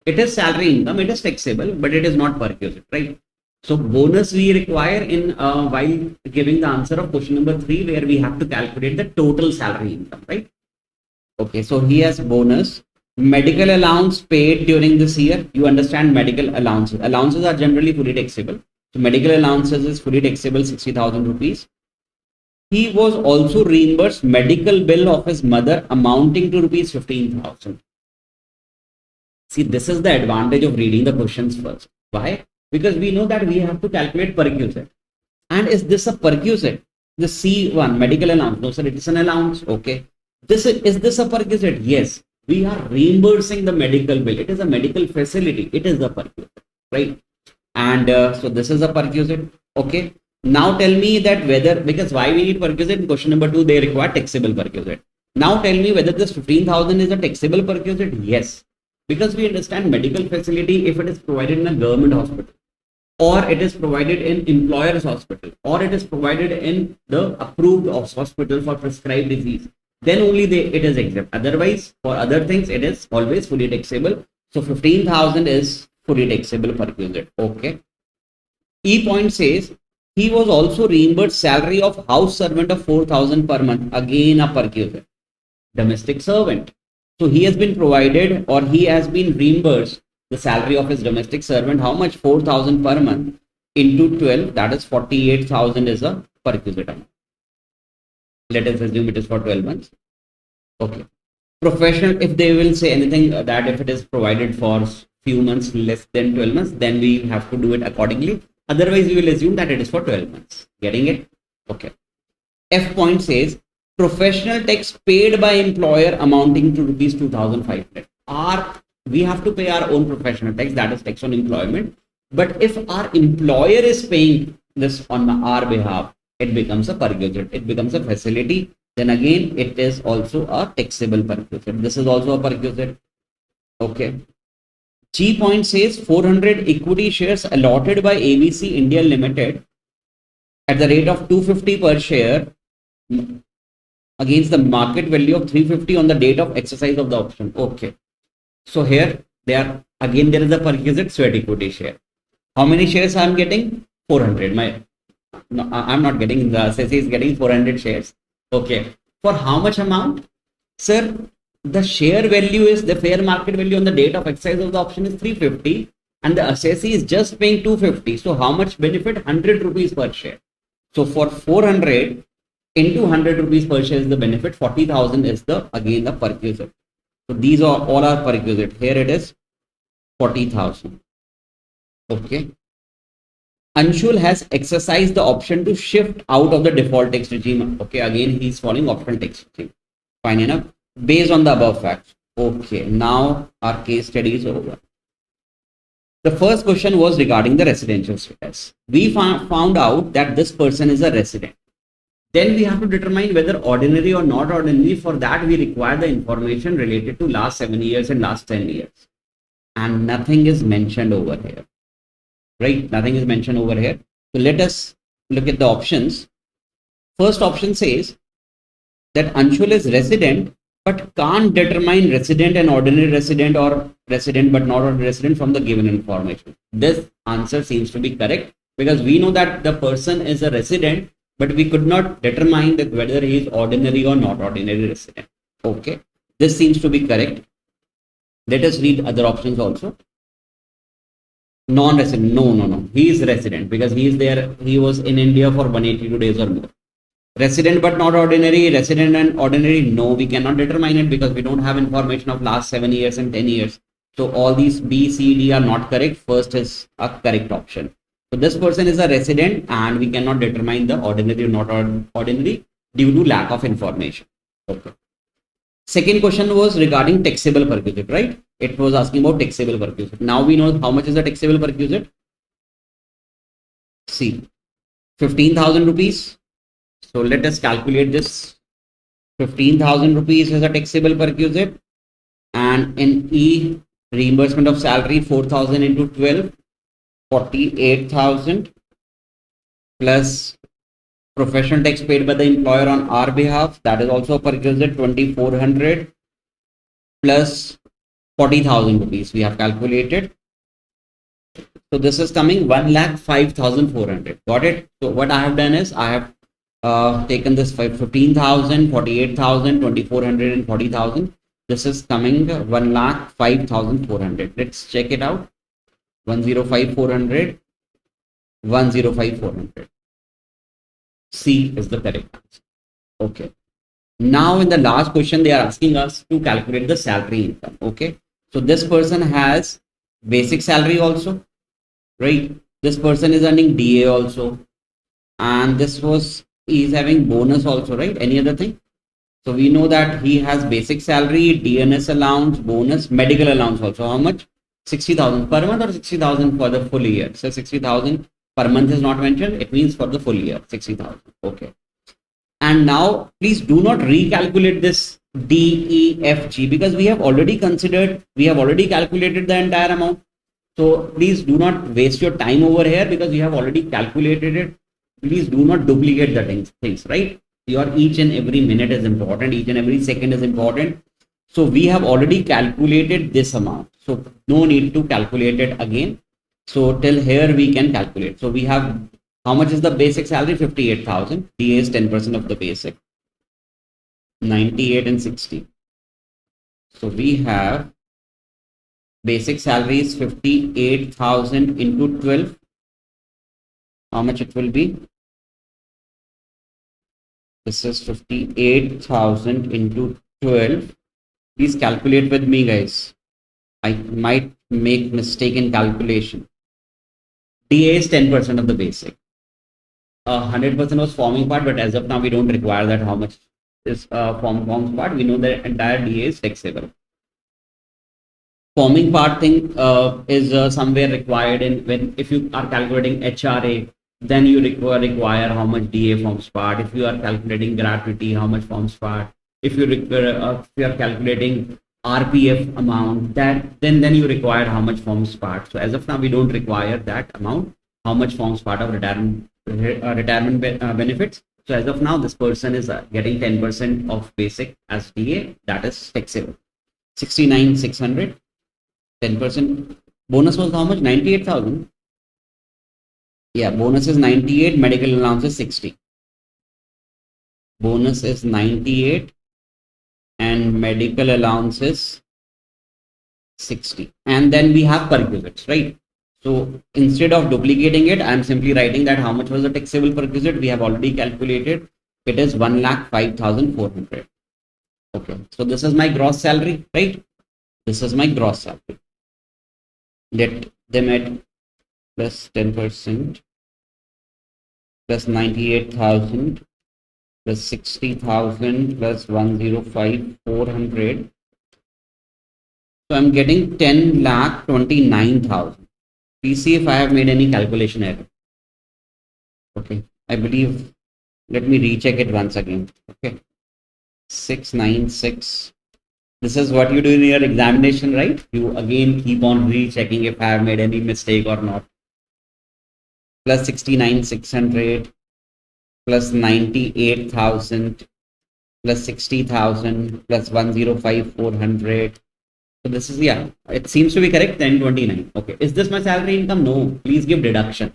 It is salary income. It is taxable, but it is not perquisite, right? So bonus we require in while giving the answer of question number 3, where we have to calculate the total salary income, right? Okay, so he has bonus. Medical allowance paid during this year. You understand medical allowances. Allowances are generally fully taxable. So medical allowances is fully taxable, 60,000 rupees. He was also reimbursed medical bill of his mother amounting to rupees 15,000. See, this is the advantage of reading the questions first. Why? Because we know that we have to calculate perquisite. And is this a perquisite? The C1, medical allowance. No, sir, it is an allowance. Okay. Is this a perquisite? Yes. We are reimbursing the medical bill. It is a medical facility. It is a perquisite, right? And so this is a perquisite. Okay. Now tell me that whether, because why we need perquisite? In question number 2, they require taxable perquisite. Now tell me whether this 15,000 is a taxable perquisite? Yes. Because we understand medical facility, if it is provided in a government hospital, or it is provided in employer's hospital, or it is provided in the approved hospital for prescribed disease, then only it is exempt. Otherwise, for other things, it is always fully taxable. So 15,000 is fully taxable perquisite. Okay. E point says he was also reimbursed salary of house servant of 4,000 per month. Again, a perquisite. Domestic servant. So he has been provided, or he has been reimbursed the salary of his domestic servant. How much? 4,000 per month into 12. That is 48,000 is a perquisite amount. Let us assume it is for 12 months. Okay. Professional, if they will say anything that if it is provided for few months less than 12 months, then we have to do it accordingly. Otherwise, we will assume that it is for 12 months. Getting it? Okay. F point says professional tax paid by employer amounting to rupees 2,500. We have to pay our own professional tax, that is tax on employment. But if our employer is paying this on our behalf, it becomes a perquisite. It becomes a facility. Then again, it is also a taxable perquisite. This is also a perquisite. Okay. G point says 400 equity shares allotted by ABC India Limited at the rate of 250 per share against the market value of 350 on the date of exercise of the option. Okay. So here there is a perquisite sweat equity share. How many shares I am getting? 400. I'm not getting, the assessee is getting 400 shares. Okay. For how much amount? Sir, the share value is the fair market value on the date of exercise of the option is 350 and the assessee is just paying 250. So how much benefit? 100 rupees per share. So for 400 into 100 rupees per share is the benefit. 40,000 is again the perquisite. So these are all are perquisite. Here it is 40,000. Okay. Anshul has exercised the option to shift out of the default tax regime. Okay, again he is following optional tax regime. Fine enough. Based on the above facts. Okay, now our case study is over. The first question was regarding the residential status. We found out that this person is a resident. Then we have to determine whether ordinary or not ordinary. For that, we require the information related to last 7 years and last 10 years. And nothing is mentioned over here. Right? Nothing is mentioned over here. So let us look at the options. First option says that Anshul is resident but can't determine resident and ordinary resident or resident but not ordinary resident from the given information. This answer seems to be correct because we know that the person is a resident, but we could not determine that whether he is ordinary or not ordinary resident. Okay, this seems to be correct. Let us read other options also. Non-resident, no. He is resident because he is there. He was in India for 182 days or more. Resident but not ordinary, resident and ordinary, no, we cannot determine it because we don't have information of last 7 years and 10 years. So all these B, C, D are not correct. First is a correct option. So this person is a resident and we cannot determine the ordinary or not ordinary due to lack of information. Okay. Second question was regarding taxable perquisite, right? It was asking about taxable perquisite. Now we know how much is the taxable perquisite. See, 15,000 rupees. So let us calculate this. 15,000 rupees is a taxable perquisite, and in E, reimbursement of salary 4,000 into 12, 48,000 plus professional tax paid by the employer on our behalf, that is also a perquisite, 2,400 plus 40,000 rupees we have calculated. So this is coming 1,05,400. Got it? So what I have done is I have taken this 15,000, 48,000, 2,400 and 40,000. This is coming 1,05,400. Let's check it out. 1,05,400, 1,05,400. C is the correct answer. Okay. Now in the last question, they are asking us to calculate the salary income. Okay. So this person has basic salary also, right? This person is earning DA also. And this was, he is having bonus also, right? Any other thing? So we know that he has basic salary, DNS allowance, bonus, medical allowance also. How much? 60,000 per month or 60,000 for the full year? So 60,000 per month is not mentioned. It means for the full year, 60,000. Okay. And now please do not recalculate this D, E, F, G because we have already considered, we have already calculated the entire amount. So please do not waste your time over here because we have already calculated it. Please do not duplicate the things, right? Your each and every minute is important. Each and every second is important. So we have already calculated this amount. So no need to calculate it again. So till here we can calculate. So we have, how much is the basic salary? 58,000. DA is 10% of the basic. 98 and 60. So we have basic salary is 58,000 into 12. How much it will be? This is 58,000 into 12. Please calculate with me, guys. I might make mistake in calculation. DA is 10% of the basic. 100% was forming part, but as of now, we don't require that. How much is forms part? We know that entire DA is taxable. Forming part thing is somewhere required in when if you are calculating HRA, then you require how much DA forms part. If you are calculating gratuity, how much forms part. If you are calculating RPF amount, that then you require how much forms part. So as of now, we don't require that amount. How much forms part of retirement benefits. So as of now, this person is getting 10% of basic as DA. That is taxable. 69,600. 10%. Bonus was how much? 98,000. Yeah, bonus is 98. Medical allowance is 60. Bonus is 98 and medical allowance is 60. And then we have perquisites, right? So instead of duplicating it, I'm simply writing that how much was the taxable perquisite. We have already calculated. It is 1,05,400. Okay. So this is my gross salary, right? This is my gross salary. Let them at plus 10% plus 98,000 plus 60,000 plus 105,400. So I'm getting 10,29,000. Please see if I have made any calculation error. Okay, I believe, let me recheck it once again. Okay, 696. This is what you do in your examination, right? You again keep on rechecking if I have made any mistake or not. Plus 69,600 plus 98,000 plus 60,000 plus 105,400. So this is, yeah, it seems to be correct. 1029. Okay. Is this my salary income? No. Please give deduction.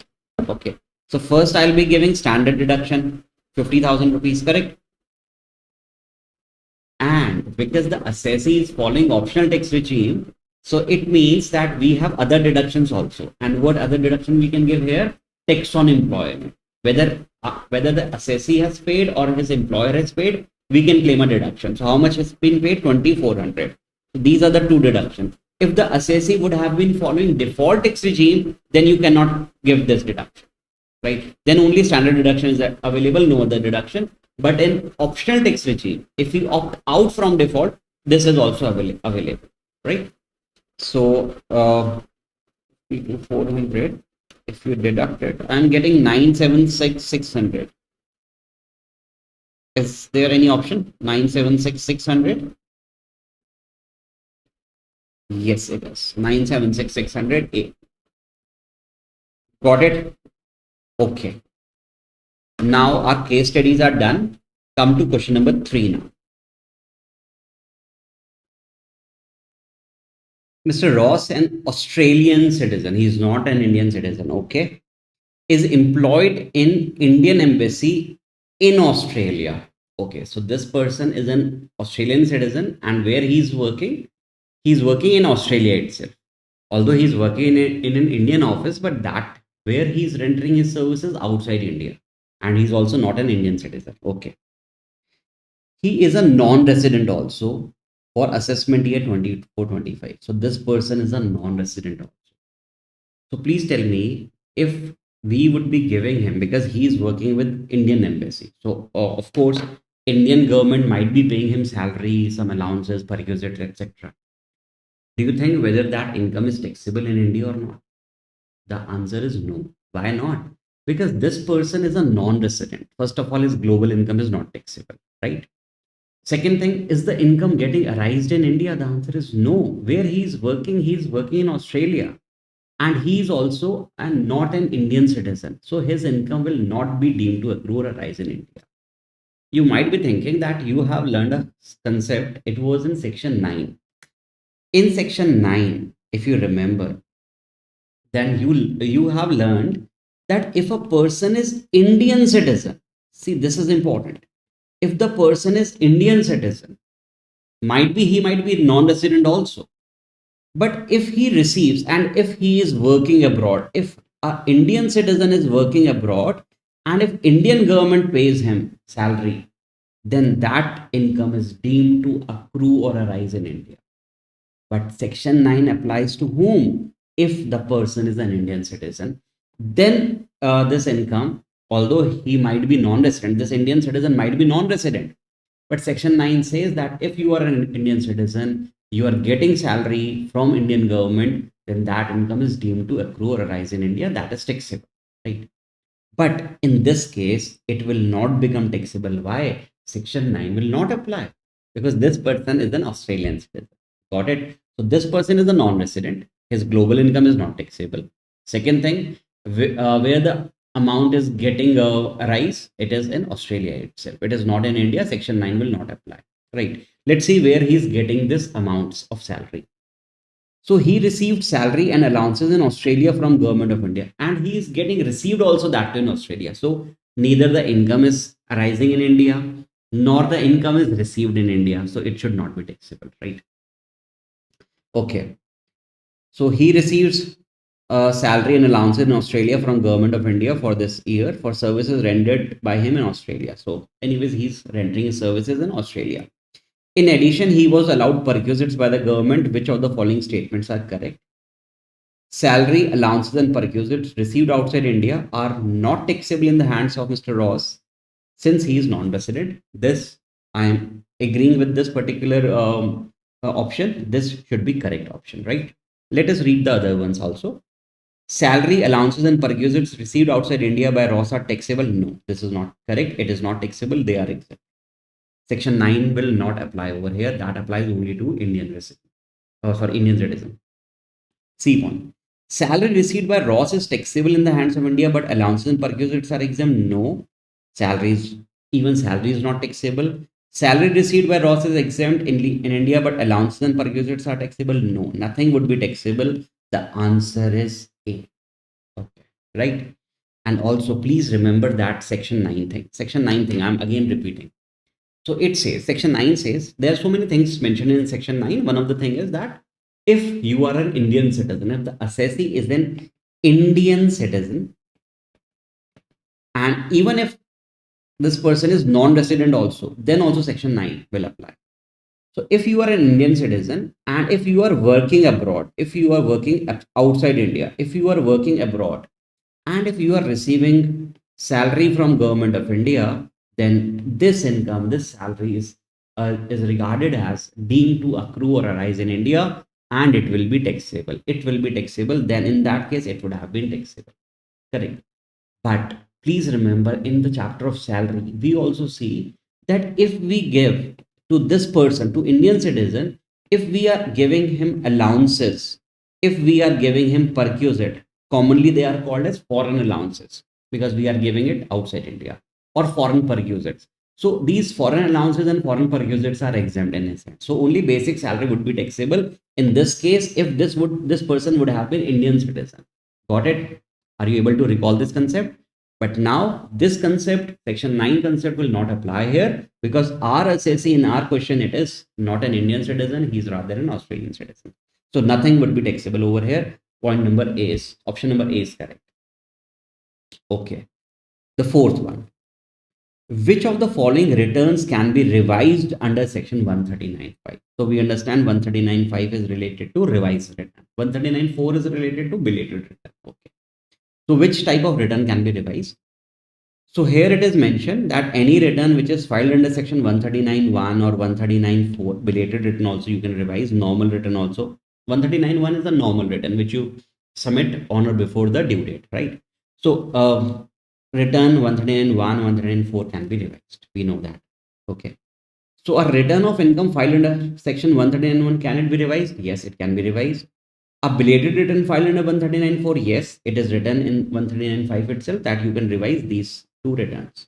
Okay. So first I'll be giving standard deduction, 50,000 rupees, correct? And because the assessee is following optional tax regime, so it means that we have other deductions also. And what other deduction we can give here? Tax on employment. Whether the assessee has paid or his employer has paid, we can claim a deduction. So how much has been paid? 2,400. So these are the two deductions. If the assessee would have been following default tax regime, then you cannot give this deduction, right? Then only standard deduction is available, no other deduction. But in optional tax regime, if you opt out from default, this is also available, right? So 400, if you deduct it, I'm getting 976,600. Is there any option? 976,600? Yes, it is. 976,600. Got it? Okay. Now our case studies are done. Come to question number 3 now. Mr. Ross, an Australian citizen, he's not an Indian citizen, okay, is employed in Indian embassy in Australia. Okay, so this person is an Australian citizen, and where he's working in Australia itself. Although he's working in an Indian office, but that where he's rendering his services outside India, and he's also not an Indian citizen. Okay, he is a non-resident also for assessment year 24-25. So this person is a non-resident also. So please tell me if we would be giving him, because he is working with Indian embassy. So of course, Indian government might be paying him salary, some allowances, perquisites, etc. Do you think whether that income is taxable in India or not? The answer is no. Why not? Because this person is a non-resident. First of all, his global income is not taxable, right? Second thing, is the income getting arised in India? The answer is no. Where he's working in Australia. And he's also not an Indian citizen. So his income will not be deemed to accrue or arise in India. You might be thinking that you have learned a concept. It was in section 9. In section 9, if you remember, then you have learned that if a person is Indian citizen, see, this is important. If the person is Indian citizen, he might be non-resident also. But if he receives, and if he is working abroad, if an Indian citizen is working abroad, and if Indian government pays him salary, then that income is deemed to accrue or arise in India. But section 9 applies to whom? If the person is an Indian citizen, then this income, although he might be non-resident, this Indian citizen might be non-resident. But section 9 says that if you are an Indian citizen, you are getting salary from Indian government, then that income is deemed to accrue or arise in India. That is taxable, right? But in this case, it will not become taxable. Why? Section 9 will not apply because this person is an Australian citizen. Got it? So this person is a non-resident. His global income is not taxable. Second thing, where the amount is getting a rise, it is in Australia itself. It is not in India. Section 9 will not apply. Right? Let's see where he's getting this amounts of salary. So he received salary and allowances in Australia from Government of India, and he is getting received also that in Australia. So neither the income is arising in India nor the income is received in India. So it should not be taxable, right? Okay. So he receives salary and allowances in Australia from Government of India for this year for services rendered by him in Australia. So anyways, he's rendering his services in Australia. In addition, he was allowed perquisites by the government. Which of the following statements are correct? Salary, allowances, and perquisites received outside India are not taxable in the hands of Mr. Ross since he is non-resident. This, I am agreeing with this particular option. This should be correct option, right? Let us read the other ones also. Salary, allowances, and perquisites received outside India by Ross are taxable. No, this is not correct. It is not taxable. They are exempt. Section 9 will not apply over here. That applies only to Indian resident. Indian citizen. C point. Salary received by Ross is taxable in the hands of India, but allowances and perquisites are exempt. No. Even salary is not taxable. Salary received by Ross is exempt in India, but allowances and perquisites are taxable. No, nothing would be taxable. The answer is A. Okay, right? And also, please remember that section 9 thing. Section 9 thing, I'm again repeating. So it says, section 9 says, there are so many things mentioned in section 9. One of the thing is that if you are an Indian citizen, if the assessee is an Indian citizen, and even if this person is non-resident also, then also section 9 will apply. So if you are an Indian citizen and if you are working abroad, if you are working outside India, if you are working abroad, and if you are receiving salary from government of India, then this income, this salary is regarded as deemed to accrue or arise in India, and it will be taxable. It will be taxable. Then in that case, it would have been taxable. Correct. But please remember, in the chapter of salary, we also see that if we give to this person, to Indian citizen, if we are giving him allowances, if we are giving him perquisite, commonly they are called as foreign allowances because we are giving it outside India, or foreign perquisites. So these foreign allowances and foreign perquisites are exempt in a sense. So only basic salary would be taxable in this case if this person would have been Indian citizen. Got it? Are you able to recall this concept? But now this concept, section 9 concept, will not apply here because our assessee in our question, it is not an Indian citizen, he's rather an Australian citizen. So nothing would be taxable over here. Point number A is, option number A is correct. Okay. The fourth one. Which of the following returns can be revised under section 139.5? So we understand 139.5 is related to revised return. 139.4 is related to belated return. Okay. So which type of return can be revised? So here it is mentioned that any return which is filed under section 139.1 or 139.4, belated return also you can revise, normal return also. 139.1 is a normal return which you submit on or before the due date, right? So return 139.1, 139.4 can be revised. We know that. Okay. So a return of income filed under section 139.1, can it be revised? Yes, it can be revised. A belated return filed under 139.4, yes, it is written in 139.5 itself that you can revise these two returns.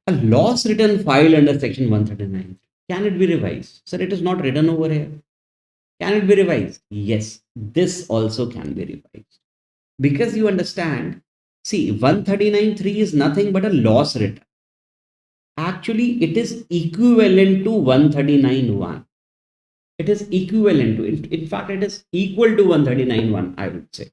A loss return filed under section 139, can it be revised? Sir, it is not written over here. Can it be revised? Yes, this also can be revised. Because you understand, see, 139.3 is nothing but a loss return. Actually, it is equivalent to 139.1. It is equivalent to, in fact, it is equal to 139.1, I would say.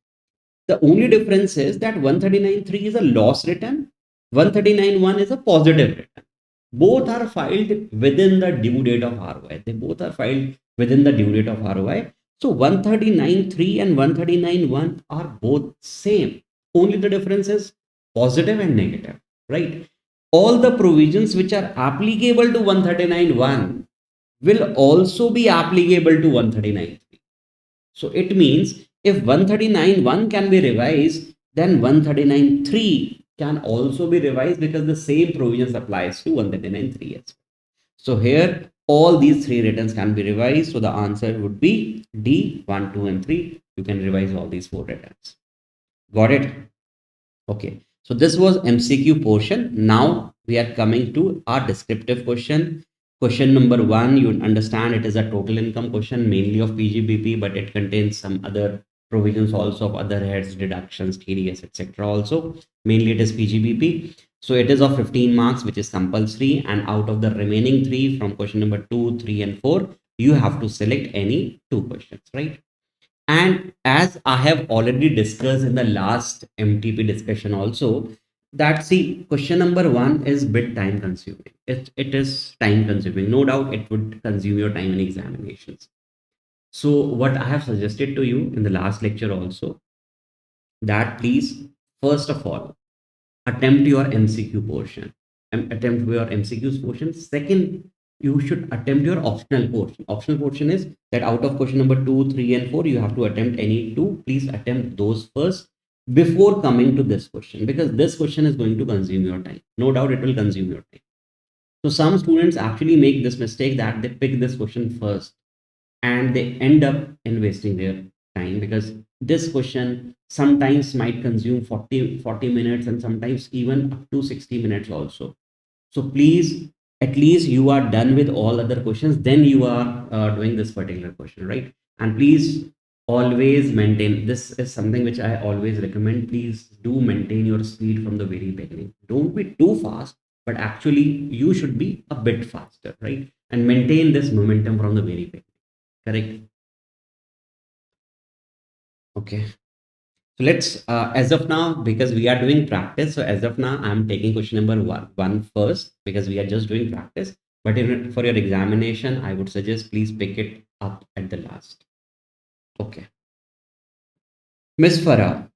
The only difference is that 139.3 is a loss return, 139.1 is a positive return. Both are filed within the due date of ROI. They both are filed within the due date of ROI. So 139.3 and 139.1 are both same. Only the difference is positive and negative, right? All the provisions which are applicable to 139.1 will also be applicable to 139.3. So it means if 139.1 can be revised, then 139.3 can also be revised because the same provisions applies to 139.3 as well. So here all these three returns can be revised. So the answer would be D, 1, 2, and 3. You can revise all these four returns. Got it? Okay. So this was MCQ portion. Now we are coming to our descriptive question. Question number 1, you understand it is a total income question, mainly of PGBP, but it contains some other provisions also of other heads, deductions, TDS, etc. Also, mainly it is PGBP. So it is of 15 marks, which is compulsory. And out of the remaining 3 from question number 2, 3, and 4, you have to select any 2 questions, right? And as I have already discussed in the last MTP discussion also, that see, question number 1 is bit time consuming. It is time consuming. No doubt it would consume your time in examinations. So what I have suggested to you in the last lecture also, that please, first of all, attempt your MCQ portion and attempt your MCQs portion. Second, you should attempt your optional portion. Optional portion is that out of question number 2, 3, and 4, you have to attempt any 2. Please attempt those first before coming to this question, because this question is going to consume your time. No doubt it will consume your time. So some students actually make this mistake that they pick this question first and they end up in wasting their time, because this question sometimes might consume 40 minutes and sometimes even up to 60 minutes also. So please at least you are done with all other questions, then you are doing this particular question, right? And please always maintain, this is something which I always recommend, please do maintain your speed from the very beginning. Don't be too fast, but actually you should be a bit faster, right? And maintain this momentum from the very beginning, correct? Okay. So let's, as of now, because we are doing practice, so as of now, I'm taking question number one first, because we are just doing practice. But for your examination, I would suggest please pick it up at the last. Okay. Miss Farah,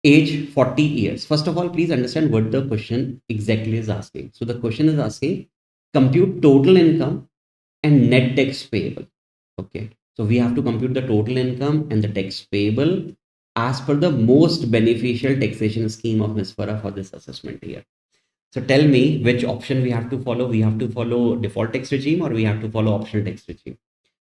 age 40 years. First of all, please understand what the question exactly is asking. So the question is asking, compute total income and net tax payable. Okay. So we have to compute the total income and the tax payable as per the most beneficial taxation scheme of Ms. Farah for this assessment year. So tell me which option we have to follow. We have to follow default tax regime or we have to follow optional tax regime.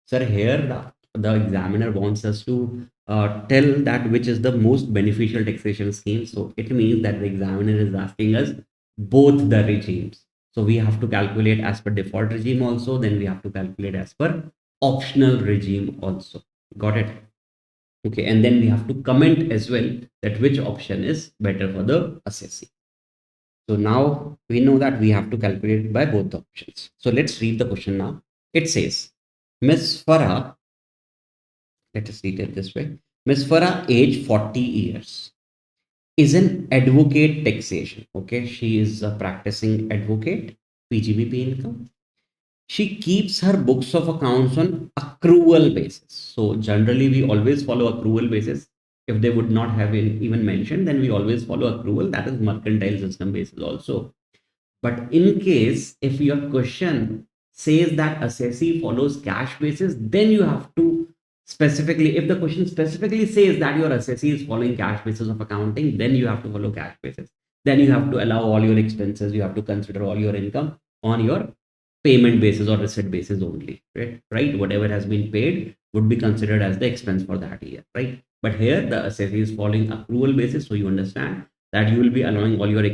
Sir, here the examiner wants us to tell that which is the most beneficial taxation scheme. So it means that the examiner is asking us both the regimes. So we have to calculate as per default regime also, then we have to calculate as per optional regime also. Got it? Okay, and then we have to comment as well that which option is better for the assessee. So now we know that we have to calculate by both the options. So let's read the question now. It says, Miss Farah, let us read it this way. Miss Farah, age 40 years, is an advocate taxation. Okay, she is a practicing advocate, PGBP income. She keeps her books of accounts on accrual basis. So generally we always follow accrual basis. If they would not have even mentioned, then we always follow accrual. That is mercantile system basis also. But in case if your question says that assessee follows cash basis, then you have to specifically, if the question specifically says that your assessee is following cash basis of accounting, then you have to follow cash basis. Then you have to allow all your expenses, you have to consider all your income on your payment basis or receipt basis only, right? Right? Whatever has been paid would be considered as the expense for that year, right? But here the assessee is following accrual basis, so you understand that you will be allowing all your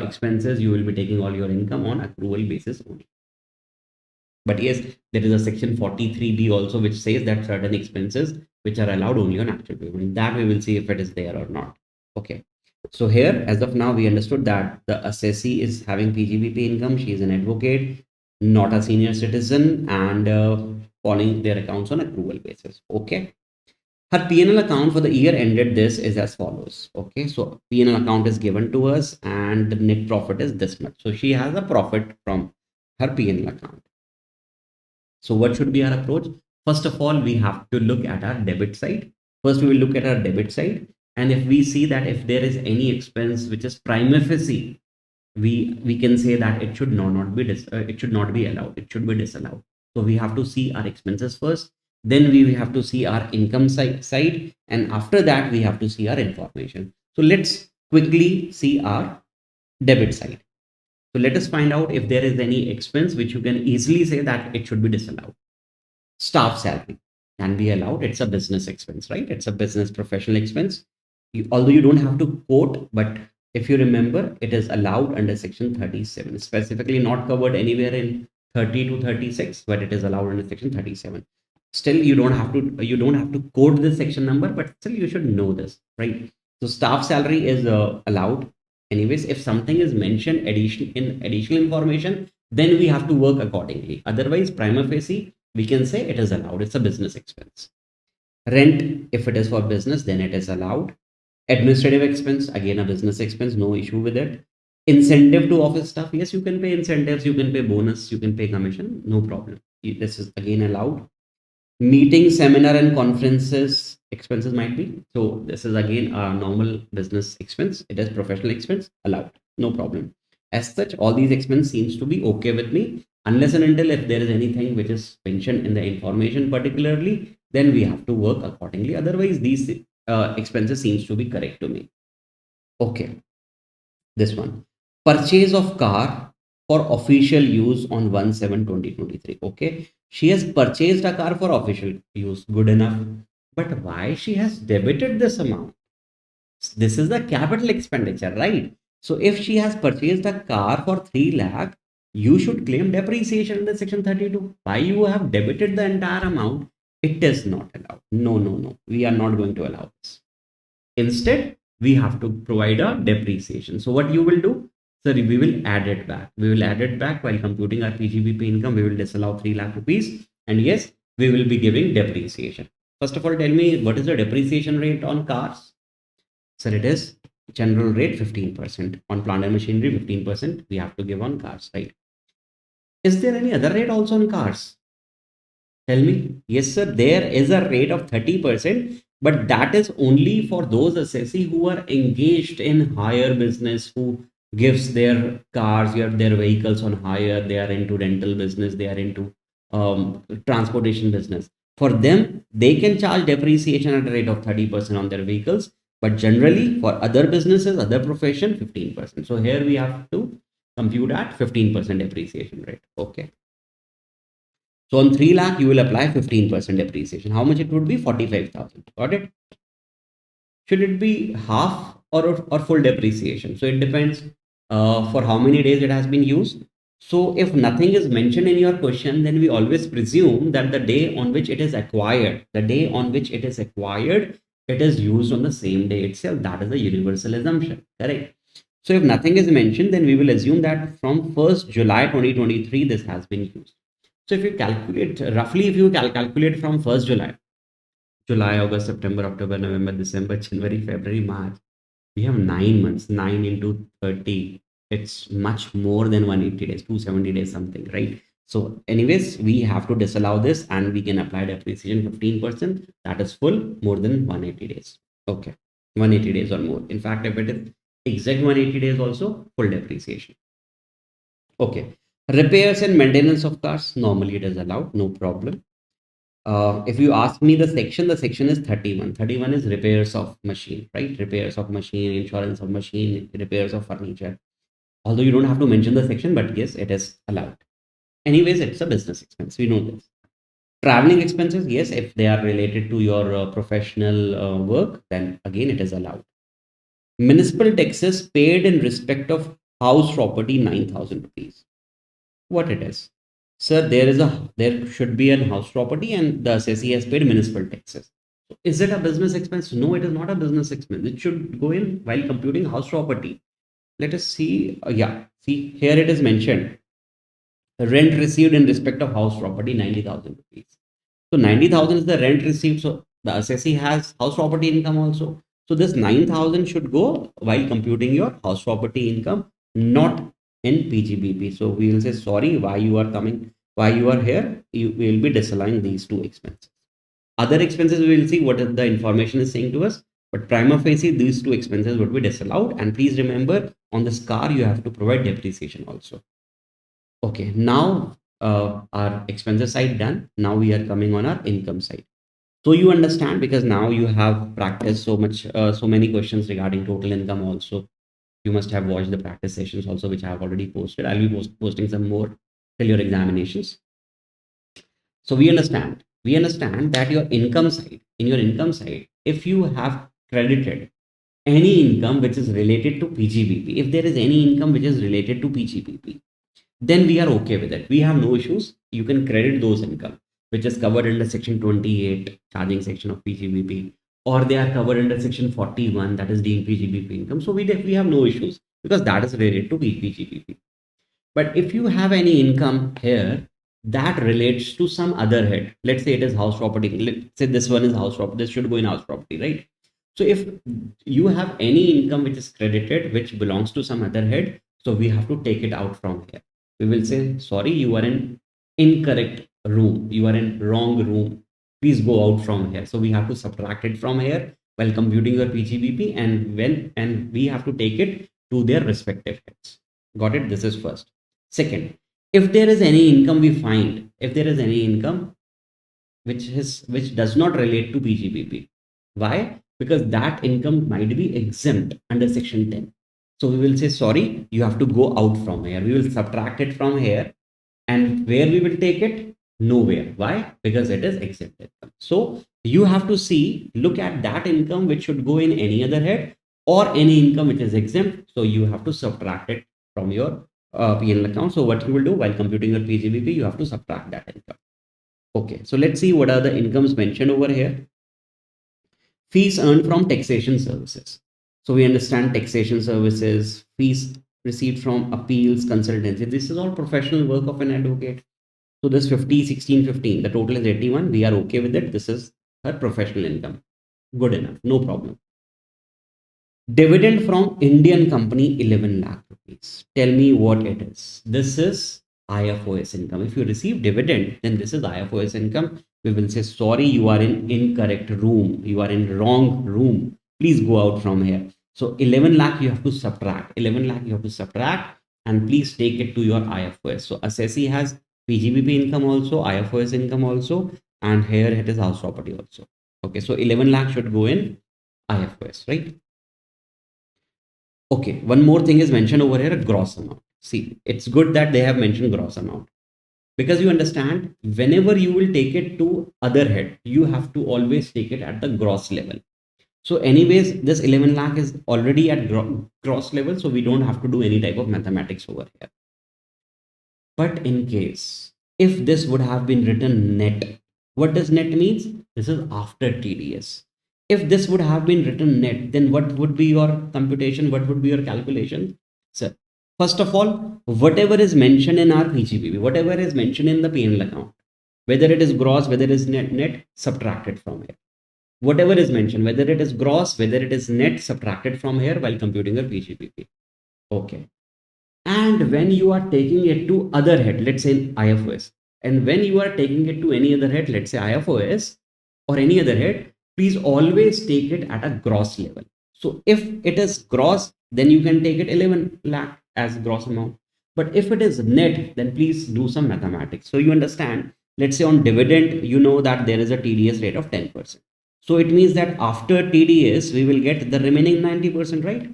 expenses, you will be taking all your income on accrual basis only. But yes, there is a section 43B also which says that certain expenses which are allowed only on actual payment. That we will see if it is there or not. Okay. So here, as of now, we understood that the assessee is having PGBP income. She is an advocate, not a senior citizen, and following their accounts on accrual basis. Okay. Her P&L account for the year ended this is as follows. Okay, so P&L account is given to us and the net profit is this much. So she has a profit from her P&L account. So what should be our approach? First of all, we have to look at our debit side. First, we will look at our debit side. And if we see that if there is any expense which is prima facie, we can say that it should not be it should not be allowed. It should be disallowed. So we have to see our expenses first. Then we have to see our income side. And after that, we have to see our information. So let's quickly see our debit side. So let us find out if there is any expense which you can easily say that it should be disallowed. Staff salary can be allowed. It's a business expense, right? It's a business professional expense. Although you don't have to quote, but if you remember, it is allowed under section 37, specifically not covered anywhere in 30 to 36, but it is allowed under section 37. Still, you don't have to quote this section number, but still you should know this, right? So staff salary is allowed. Anyways, if something is mentioned additional information, then we have to work accordingly. Otherwise, prima facie, we can say it is allowed. It's a business expense. Rent, if it is for business, then it is allowed. Administrative expense, again a business expense, no issue with it. Incentive to office staff, yes, you can pay incentives, you can pay bonus, you can pay commission, no problem. This is again allowed. Meeting, seminar, and conferences expenses might be. So this is again a normal business expense. It is professional expense, allowed, no problem. As such, all these expense seems to be okay with me, unless and until if there is anything which is mentioned in the information particularly, then we have to work accordingly. Otherwise, these expenses seems to be correct to me. Okay, this one, purchase of car for official use on 1/7/2023. Okay, she has purchased a car for official use, good enough. But why she has debited this amount? This is the capital expenditure, right? So if she has purchased a car for 3 lakh, you should claim depreciation under section 32. Why you have debited the entire amount? It is not allowed. No, no, no. We are not going to allow this. Instead, we have to provide a depreciation. So what you will do? Sir, we will add it back. We will add it back while computing our PGBP income. We will disallow 3 lakh rupees. And yes, we will be giving depreciation. First of all, tell me what is the depreciation rate on cars? Sir, it is general rate 15%. On plant and machinery, 15% we have to give on cars, right? Is there any other rate also on cars? Tell me. Yes, sir, there is a rate of 30%, but that is only for those assessee who are engaged in hire business, who gives their cars, their vehicles on hire, they are into rental business, they are into transportation business. For them, they can charge depreciation at a rate of 30% on their vehicles, but generally for other businesses, other profession, 15%. So here we have to compute at 15% depreciation rate. Okay. So on 3 lakh, you will apply 15% depreciation. How much it would be? 45,000. Got it? Should it be half or full depreciation? So it depends for how many days it has been used. So if nothing is mentioned in your question, then we always presume that the day on which it is acquired, it is used on the same day itself. That is a universal assumption, correct? So if nothing is mentioned, then we will assume that from 1st July 2023, this has been used. So if you calculate roughly, if you calculate from 1st July, August, September, October, November, December, January, February, March, we have 9 months. 9 into 30, it's much more than 180 days, 270 days, something, right? So anyways, we have to disallow this and we can apply depreciation 15%. That is full, more than 180 days. Okay, 180 days or more. In fact, if it is exact 180 days also, full depreciation. Okay. Repairs and maintenance of cars, normally it is allowed, no problem. If you ask me the section is 31. 31 is repairs of machine, right? Repairs of machine, insurance of machine, repairs of furniture. Although you don't have to mention the section, but yes, it is allowed. Anyways, it's a business expense. We know this. Traveling expenses, yes, if they are related to your professional work, then again it is allowed. Municipal taxes paid in respect of house property, 9,000 rupees. What it is? Sir, there should be a house property and the assessee has paid municipal taxes. So is it a business expense? No, it is not a business expense. It should go in while computing house property. Let us see. Yeah, see here it is mentioned. Rent received in respect of house property, 90,000 rupees. So 90,000 is the rent received. So the assessee has house property income also. So this 9,000 should go while computing your house property income, not in PGBP. So we will say, sorry, why you are here, you will be disallowing these two expenses. Other expenses, we will see what the information is saying to us. But prima facie, these two expenses would be disallowed. And please remember, on this car, you have to provide depreciation also. Okay, now our expenses side done. Now we are coming on our income side. So you understand, because now you have practiced so many questions regarding total income also. You must have watched the practice sessions also, which I have already posted. I'll be posting some more till your examinations. So we understand that in your income side, if you have credited any income which is related to PGBP, if there is any income which is related to PGBP, then we are okay with it. We have no issues. You can credit those income which is covered under section 28 charging section of PGBP, or they are covered under section 41, that is deemed PGBP income. So we have no issues because that is related to PGBP. But if you have any income here that relates to some other head, let's say it is house property, let's say this one is house property, this should go in house property, right? So if you have any income which is credited which belongs to some other head, so we have to take it out from here. We will say, sorry, you are in incorrect room, you are in wrong room, please go out from here. So we have to subtract it from here while computing your PGBP, and we have to take it to their respective heads. Got it? This is first. Second, if there is any income we find, if there is any income which does not relate to PGBP, why? Because that income might be exempt under section 10. So we will say, sorry, you have to go out from here. We will subtract it from here. And where we will take it? Nowhere. Why? Because it is exempt income. So you have to look at that income which should go in any other head, or any income which is exempt. So you have to subtract it from your P&L account. So what you will do while computing your PGBP, you have to subtract that income. Okay, so let's see what are the incomes mentioned over here. Fees earned from taxation services. So we understand taxation services, fees received from appeals, consultancy. This is all professional work of an advocate. So this 50, 16, 15, the total is 81. We are okay with it. This is her professional income. Good enough, no problem. Dividend from Indian company 11 lakh rupees. Tell me what it is. This is IFOS income. If you receive dividend, then this is IFOS income. We will say, sorry, you are in incorrect room. You are in wrong room. Please go out from here. So 11 lakh you have to subtract. 11 lakh you have to subtract and please take it to your IFOS. So assessee has PGBP income also, IFOS income also, and here it is house property also. Okay, so 11 lakh should go in IFOS, right? Okay, one more thing is mentioned over here, gross amount. See, it's good that they have mentioned gross amount because you understand whenever you will take it to other head, you have to always take it at the gross level. So anyways, this 11 lakh is already at gross level, so we don't have to do any type of mathematics over here. But in case, if this would have been written net, what does net means? This is after TDS. If this would have been written net, then what would be your computation? What would be your calculation? So, first of all, whatever is mentioned in our PGBP, whatever is mentioned in the P&L account, whether it is gross, whether it is net, subtract it from here. Whatever is mentioned, whether it is gross, whether it is net, subtracted from here while computing your PGBP. Okay. And when you are taking it to other head, let's say in IFOS, and when you are taking it to any other head, let's say IFOS or any other head, please always take it at a gross level. So if it is gross, then you can take it 11 lakh as gross amount. But if it is net, then please do some mathematics. So you understand, let's say on dividend, you know that there is a TDS rate of 10%. So it means that after TDS, we will get the remaining 90%, right?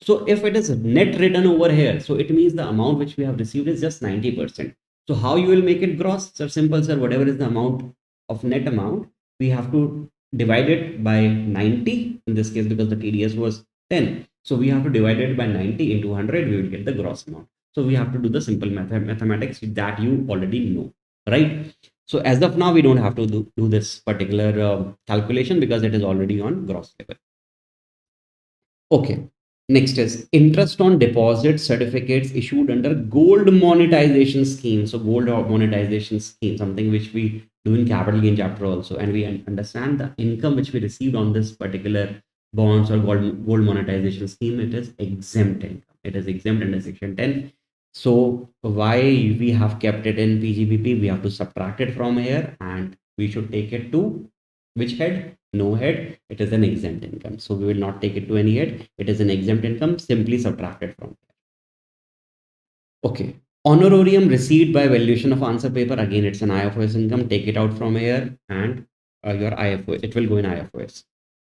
So if it is net written over here, so it means the amount which we have received is just 90%. So how you will make it gross? So simple, sir, whatever is the amount of net amount, we have to divide it by 90 in this case because the TDS was 10. So we have to divide it by 90 into 100, we will get the gross amount. So we have to do the simple mathematics that you already know, right? So as of now, we don't have to do this particular calculation because it is already on gross level. Okay. Next is interest on deposit certificates issued under gold monetization scheme. So gold monetization scheme, something which we do in capital gain chapter also. And we understand the income which we received on this particular bonds or gold monetization scheme. It is exempt income. It is exempt under section 10. So why we have kept it in PGBP, we have to subtract it from here and we should take it to which head? No head. It is an exempt income. So we will not take it to any head. It is an exempt income. Simply subtract it from here. Okay. Honorarium received by valuation of answer paper. Again, it's an IFOS income. Take it out from here and your IFOS. It will go in IFOS.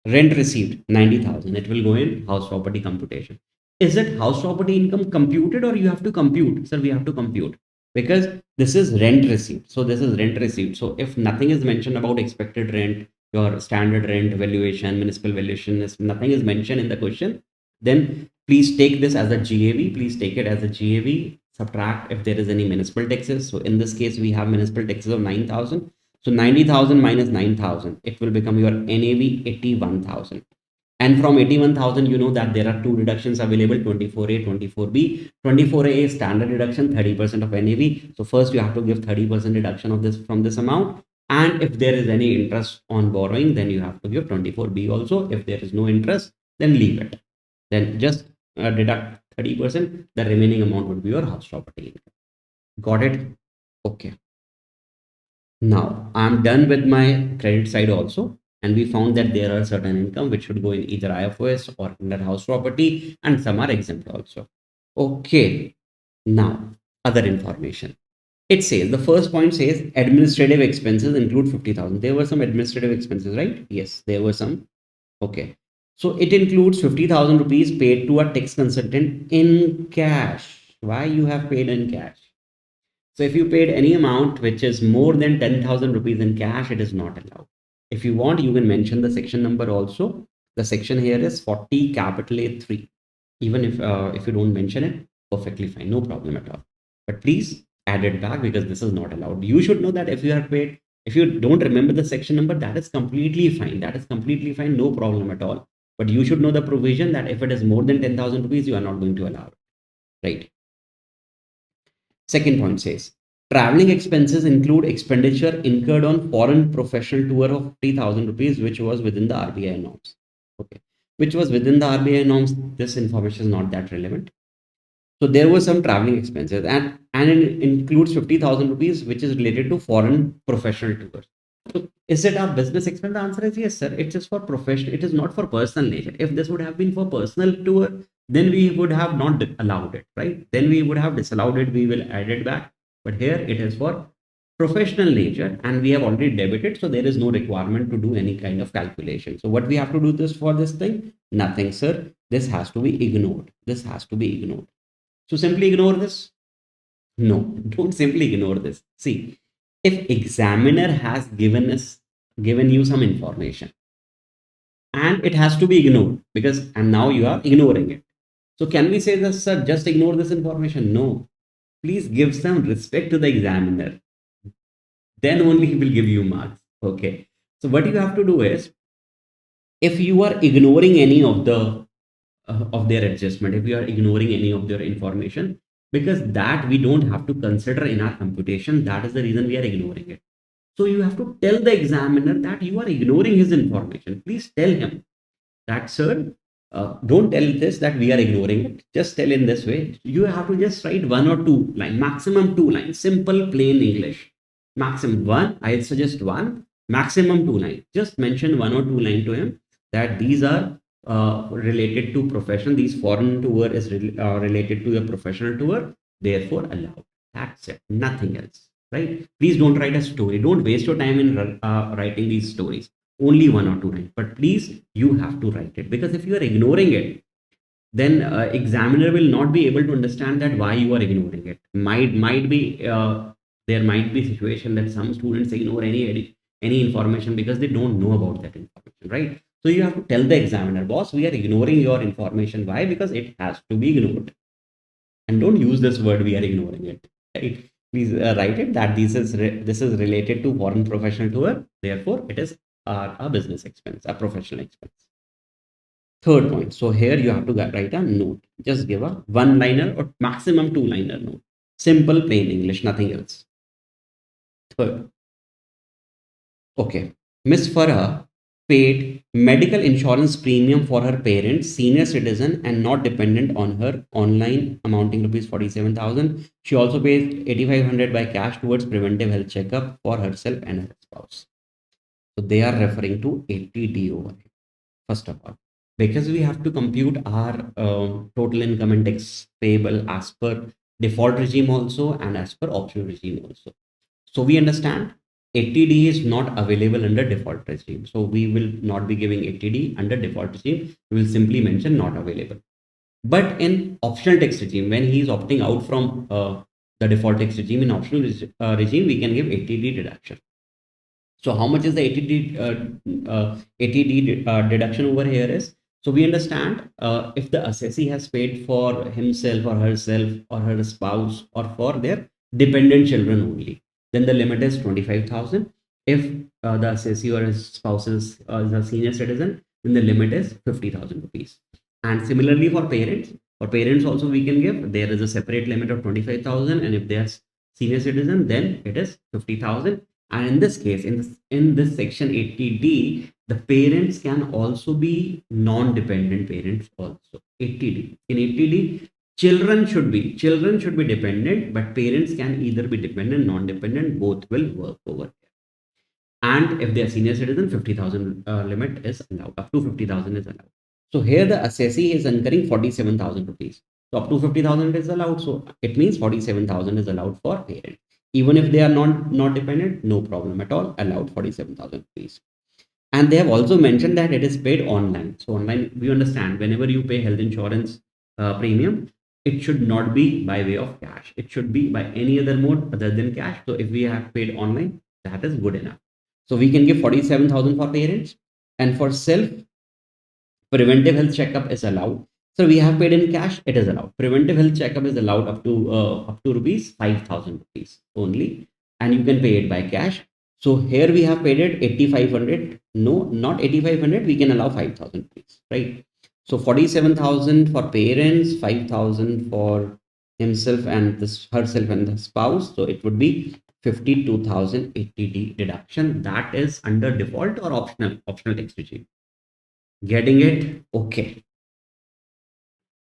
Rent received 90,000. It will go in house property computation. Is it house property income computed or you have to compute? Sir, we have to compute because this is rent received. So this is rent received. So if nothing is mentioned about expected rent, your standard rent valuation, municipal valuation, is nothing is mentioned in the question, then please take this as a GAV. Please take it as a GAV. Subtract if there is any municipal taxes. So in this case, we have municipal taxes of 9,000. So 90,000 minus 9,000, it will become your NAV 81,000. And from 81,000, you know that there are two reductions available, 24A, 24B. 24A is standard deduction, 30% of NAV. So first you have to give 30% deduction of this from this amount. And if there is any interest on borrowing, then you have to give 24B also. If there is no interest, then leave it. Then just deduct 30%. The remaining amount would be your house property income. Got it? Okay. Now I'm done with my credit side also. And we found that there are certain income which should go in either IFOS or under house property, and some are exempt also. Okay. Now, other information. It says the first point says administrative expenses include 50,000. There were some administrative expenses, right? Yes, there were some. Okay. So it includes 50,000 rupees paid to a tax consultant in cash. Why you have paid in cash? So if you paid any amount which is more than 10,000 rupees in cash, it is not allowed. If you want, you can mention the section number also. The section here is 40 capital A3. Even if you don't mention it, perfectly fine, no problem at all. But please add it back because this is not allowed. You should know that if you are paid, if you don't remember the section number, that is completely fine. That is completely fine, no problem at all. But you should know the provision that if it is more than 10,000 rupees, you are not going to allow it, right? Second point says, traveling expenses include expenditure incurred on foreign professional tour of 50,000 rupees, which was within the RBI norms. Okay, which was within the RBI norms. This information is not that relevant. So there were some traveling expenses, and it includes 50,000 rupees, which is related to foreign professional tours. So is it a business expense? The answer is yes, sir. It is for professional. It is not for personal nature. If this would have been for personal tour, then we would have not allowed it, right? Then we would have disallowed it. We will add it back. But here it is for professional nature, and we have already debited, so there is no requirement to do any kind of calculation. So what we have to do this for this thing? Nothing, sir. This has to be ignored. This has to be ignored. So simply ignore this? No, don't simply ignore this. See, if examiner has given you some information and it has to be ignored because and now you are ignoring it. So can we say this, sir, just ignore this information? No. Please give some respect to the examiner. Then only he will give you marks. Okay. So what you have to do is if you are ignoring any of their adjustment, if you are ignoring any of their information, because that we don't have to consider in our computation, that is the reason we are ignoring it. So you have to tell the examiner that you are ignoring his information. Please tell him that, sir, don't tell this that we are ignoring it. Just tell in this way. You have to just write one or two lines, maximum two lines, simple plain English. Maximum one, I suggest one, maximum two lines. Just mention one or two lines to him that these are related to profession. These foreign tour is related to a professional tour. Therefore, allowed. That's it. Nothing else. Right? Please don't write a story. Don't waste your time in writing these stories. Only one or two lines. But please, you have to write it because if you are ignoring it, then examiner will not be able to understand that why you are ignoring it. Might be there might be situation that some students ignore any information because they don't know about that information, right? So you have to tell the examiner, boss, we are ignoring your information. Why? Because it has to be ignored. And don't use this word, we are ignoring it, right? Please write it that this is related to foreign professional tour. Therefore, it is a business expense, a professional expense. Third point. So here you have to write a note. Just give a one-liner or maximum two-liner note. Simple, plain English, nothing else. Third. Okay. Miss Farah paid medical insurance premium for her parents, senior citizen and not dependent on her, online amounting rupees 47,000. She also paid 8,500 by cash towards preventive health checkup for herself and her spouse. So they are referring to 80D over here. First of all, because we have to compute our total income and tax payable as per default regime also and as per optional regime also. So we understand 80D is not available under default regime. So we will not be giving 80D under default regime. We will simply mention not available. But in optional tax regime, when he is opting out from the default tax regime, in optional regime, we can give 80D deduction. So how much is the 80D deduction over here is? So we understand if the assessee has paid for himself or herself or her spouse or for their dependent children only, then the limit is 25,000. If the assessee or his spouse is a senior citizen, then the limit is 50,000 rupees. And similarly for parents also we can give, there is a separate limit of 25,000, and if they are senior citizen, then it is 50,000. And in this case, in this section 80D, the parents can also be non-dependent parents also. 80D. In 80D, children should be dependent, but parents can either be dependent, non-dependent, both will work over here. And if they are senior citizen, 50,000 limit is allowed. Up to 50,000 is allowed. So here the assessee is incurring 47,000 rupees. So up to 50,000 is allowed. So it means 47,000 is allowed for parents. Even if they are not dependent, no problem at all, allowed 47,000 rupees. And they have also mentioned that it is paid online. So online, we understand whenever you pay health insurance premium, it should not be by way of cash. It should be by any other mode other than cash. So if we have paid online, that is good enough. So we can give 47,000 for parents, and for self, preventive health checkup is allowed. So we have paid in cash, it is allowed. Preventive health checkup is allowed up to rupees 5,000 rupees only, and you can pay it by cash. So here we have paid it 8,500. No, not 8,500. We can allow 5,000 rupees, right? So 47,000 for parents, 5,000 for himself and this herself and the spouse. So it would be 52,000 ATD deduction. That is under default or optional tax regime. Getting it? Okay.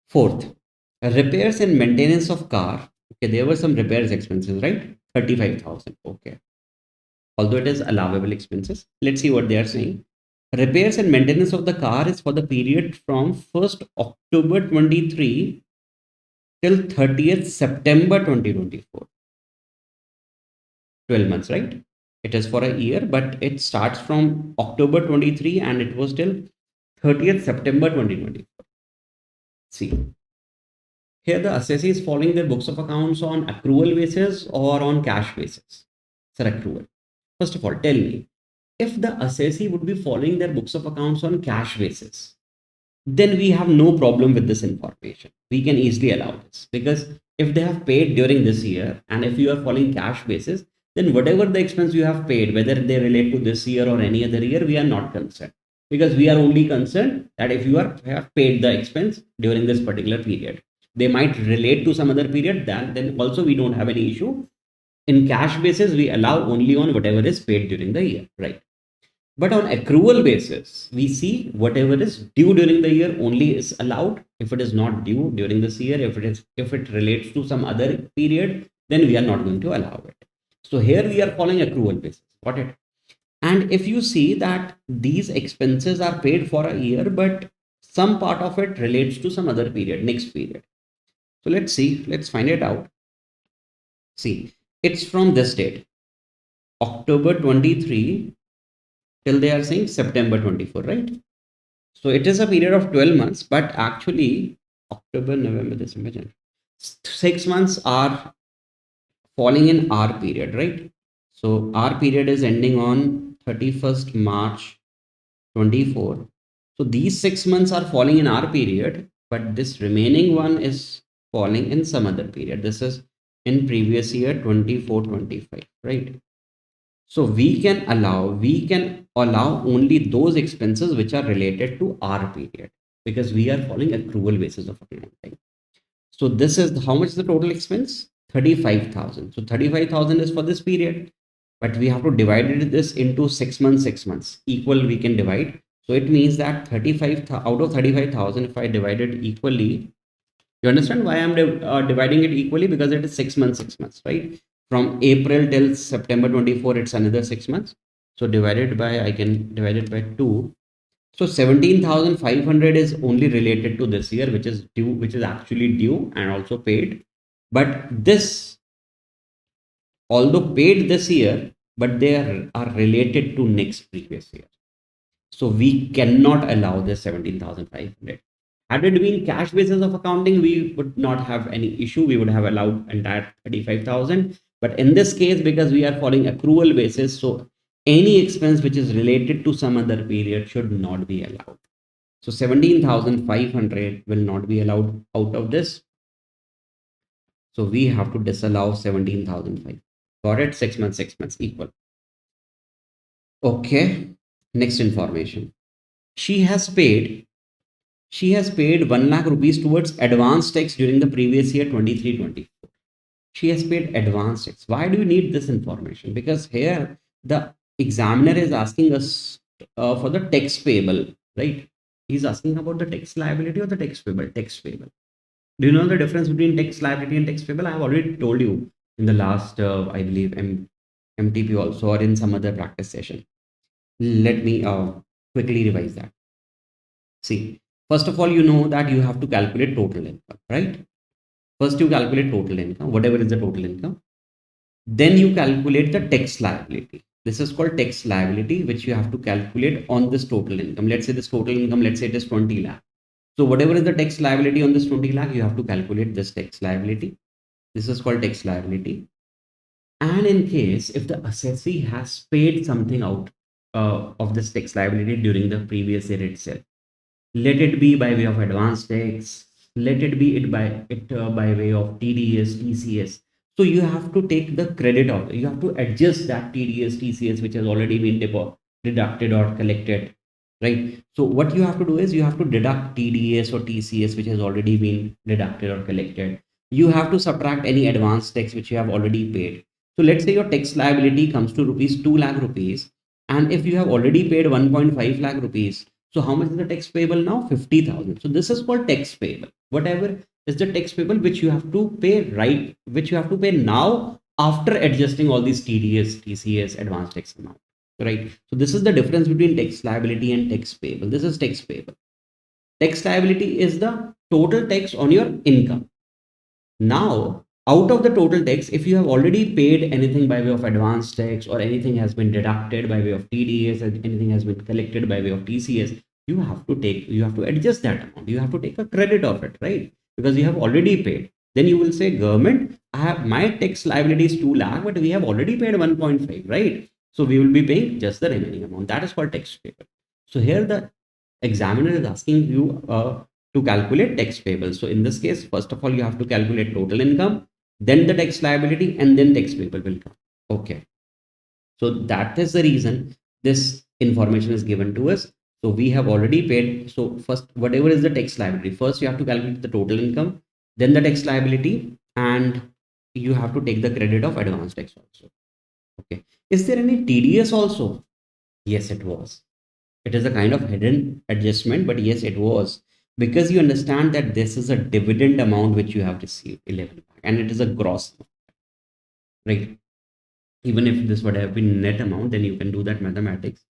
Fourth, repairs and maintenance of car. Okay, there were some repairs expenses, right? 35,000. Okay. Although it is allowable expenses. Let's see what they are saying. Repairs and maintenance of the car is for the period from 1st October 23 till 30th September 2024. 12 months, right? It is for a year, but it starts from October 23 and it was till 30th September 2024. See, here the assessee is following their books of accounts on accrual basis or on cash basis. Sir, accrual. First of all, tell me, if the assessee would be following their books of accounts on cash basis, then we have no problem with this information. We can easily allow this because if they have paid during this year and if you are following cash basis, then whatever the expense you have paid, whether they relate to this year or any other year, we are not concerned, because we are only concerned that if you have paid the expense during this particular period. They might relate to some other period, then also we don't have any issue. In cash basis, we allow only on whatever is paid during the year, right? But on accrual basis, we see whatever is due during the year only is allowed. If it is not due during this year, if it relates to some other period, then we are not going to allow it. So here we are following accrual basis. Got it? And if you see that these expenses are paid for a year, but some part of it relates to some other period, next period. So let's see, let's find it out. See, it's from this date, October 23 till they are saying September 24, right? So it is a period of 12 months, but actually October, November, December, January, 6 months are falling in R period, right? So R period is ending on 31st March 24. So these 6 months are falling in our period, but this remaining one is falling in some other period. This is in previous year 24-25, right? So we can allow only those expenses which are related to our period, because we are following accrual basis of accounting. So this is how much is the total expense? 35,000. So 35,000 is for this period, but we have to divide this into 6 months, 6 months. Equal we can divide. So it means that 35 out of 35,000, if I divide it equally, you understand why I'm dividing it equally? Because it is 6 months, 6 months, right? From April till September 24, it's another 6 months. So divided by, I can divide it by 2. So 17,500 is only related to this year, which is due, which is actually due and also paid. But this, although paid this year, but they are related to next previous year. So we cannot allow this 17,500. Had it been cash basis of accounting, we would not have any issue. We would have allowed entire 35,000. But in this case, because we are following accrual basis, so any expense which is related to some other period should not be allowed. So 17,500 will not be allowed out of this. So we have to disallow 17,500. Got it? 6 months, 6 months equal. Okay. Next information. She has paid 1 lakh rupees towards advance tax during the previous year 23-24. She has paid advance tax. Why do you need this information? Because here the examiner is asking us for the tax payable, right? He's asking about the tax liability or the tax payable. Tax payable. Do you know the difference between tax liability and tax payable? I have already told you in the last, I believe, MTP also, or in some other practice session. Let me quickly revise that. See, first of all, you know that you have to calculate total income, right? First, you calculate total income, whatever is the total income. Then you calculate the tax liability. This is called tax liability, which you have to calculate on this total income. Let's say this total income, let's say it is 20 lakh. So whatever is the tax liability on this 20 lakh, you have to calculate this tax liability. This is called tax liability. And in case if the assessee has paid something out of this tax liability during the previous year itself, let it be by way of advanced tax, let it be by way of TDS, TCS. So you have to take the credit of, you have to adjust that TDS, TCS which has already been deducted or collected, right? So what you have to do is you have to deduct TDS or TCS which has already been deducted or collected. You have to subtract any advance tax which you have already paid. So let's say your tax liability comes to rupees 2 lakh rupees, and if you have already paid 1.5 lakh rupees, so how much is the tax payable now? 50,000. So this is called tax payable. Whatever is the tax payable which you have to pay, right, which you have to pay now after adjusting all these TDS, TCS, advanced tax amount, right? So this is the difference between tax liability and tax payable. This is tax payable. Tax liability is the total tax on your income. Now, out of the total tax, if you have already paid anything by way of advance tax, or anything has been deducted by way of TDS, and anything has been collected by way of TCS, you have to adjust that amount. You have to take a credit of it, right? Because you have already paid. Then you will say, government, I have my tax liability is 2 lakh, but we have already paid 1.5, right? So we will be paying just the remaining amount. That is called tax payable. So here the examiner is asking you to calculate tax payable. So in this case, first of all, you have to calculate total income, then the tax liability, and then tax payable will come. Okay. So that is the reason this information is given to us. So we have already paid. So first, whatever is the tax liability, first you have to calculate the total income, then the tax liability, and you have to take the credit of advance tax also. Okay. Is there any TDS also? Yes, it was. It is a kind of hidden adjustment, but yes, it was, because you understand that this is a dividend amount which you have received, 11 lakh, and it is a gross, right? Even if this would have been net amount, then you can do that mathematics.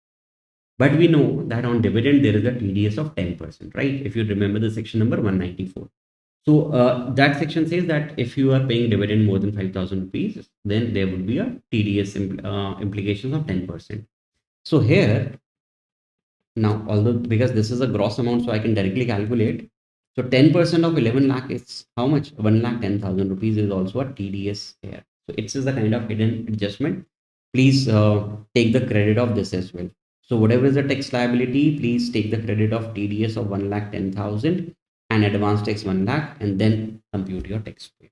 But we know that on dividend there is a TDS of 10%, right? If you remember the section number 194. So that section says that if you are paying dividend more than 5,000 rupees, then there would be a TDS implications of 10%. So here, now, although because this is a gross amount, so I can directly calculate. So 10% of 11 lakh is how much? 1 lakh 10,000 rupees is also a TDS here. So it's a kind of hidden adjustment. Please take the credit of this as well. So whatever is the tax liability, please take the credit of TDS of 1 lakh 10,000 and advance tax 1 lakh, and then compute your tax pay.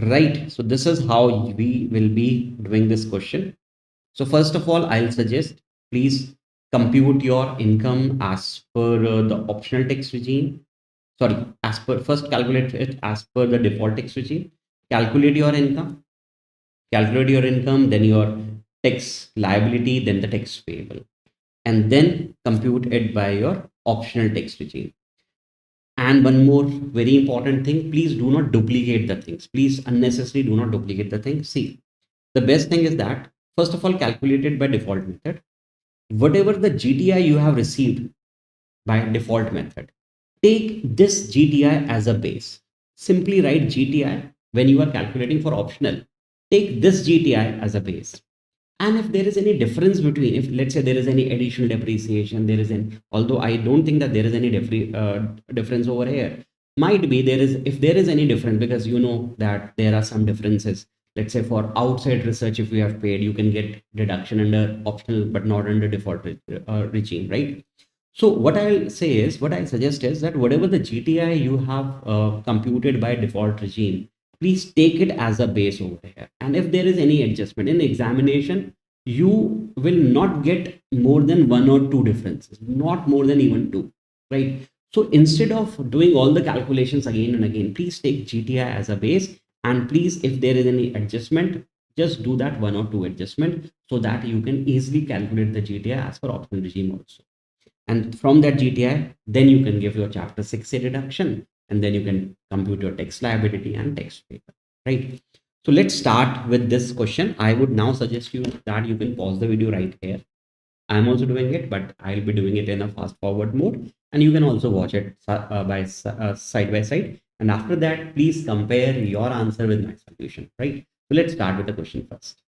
Right. So this is how we will be doing this question. So first of all, I'll suggest please compute your income as per the optional tax regime. Sorry, as per, first calculate it as per the default tax regime. Calculate your income, then your tax liability, then the tax payable, and then compute it by your optional tax regime. And one more very important thing, please do not duplicate the things. Please unnecessarily do not duplicate the things. See, the best thing is that first of all, calculate it by default method. Whatever the GTI you have received by default method, take this GTI as a base. Simply write GTI when you are calculating for optional. Take this GTI as a base. And if there is any difference between, if let's say there is any additional depreciation, there is an, although I don't think that there is any difference over here, might be there is, if there is any difference, because you know that there are some differences. Let's say for outside research, if you have paid, you can get deduction under optional, but not under default regime, right? So what I'll suggest is that whatever the GTI you have computed by default regime, please take it as a base over here. And if there is any adjustment in examination, you will not get more than one or two differences, not more than even two, right? So instead of doing all the calculations again and again, please take GTI as a base, and please, if there is any adjustment, just do that one or two adjustment so that you can easily calculate the GTI as per optional regime also. And from that GTI, then you can give your chapter 6A deduction, and then you can compute your tax liability and tax payable, right? So let's start with this question. I would now suggest you that you can pause the video right here. I'm also doing it, but I'll be doing it in a fast forward mode, and you can also watch it side by side. And after that, please compare your answer with my solution, right? So let's start with the question first.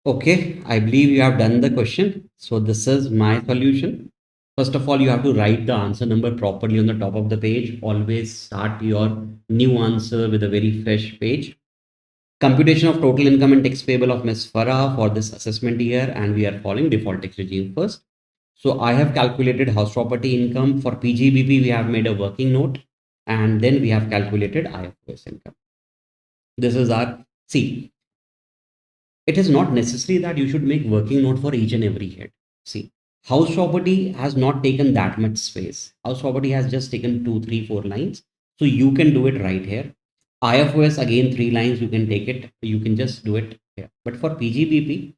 Okay, I believe you have done the question. So this is my solution. First of all, you have to write the answer number properly on the top of the page. Always start your new answer with a very fresh page. Computation of total income and tax payable of Ms. Farah for this assessment year, and we are following default tax regime first. So I have calculated house property income for PGBP. We have made a working note, and then we have calculated IFRS income. This is our see. It is not necessary that you should make working note for each and every head. See, house property has not taken that much space. House property has just taken 2, 3, 4 lines. So you can do it right here. IFOS again 3 lines, you can take it, you can just do it here. But for PGBP,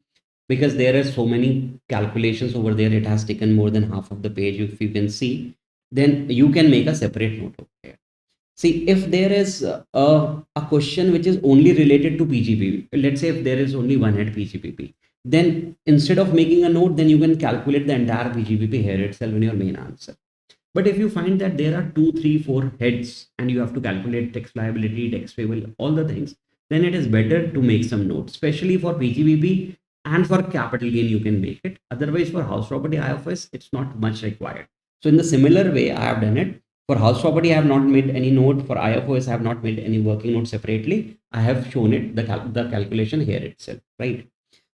because there are so many calculations over there, it has taken more than half of the page. If you can see, then you can make a separate note over here. See, if there is a question which is only related to PGP, let's say if there is only one head PGPP, then instead of making a note, then you can calculate the entire PGPP here itself in your main answer. But if you find that there are 2, 3, 4 heads and you have to calculate tax liability, tax payable, all the things, then it is better to make some notes, especially for PGBP and for capital gain, you can make it. Otherwise, for house property IFS, it's not much required. So in the similar way, I have done it. For house property, I have not made any note. For IFOS, I have not made any working note separately. I have shown it, the calculation here itself, right?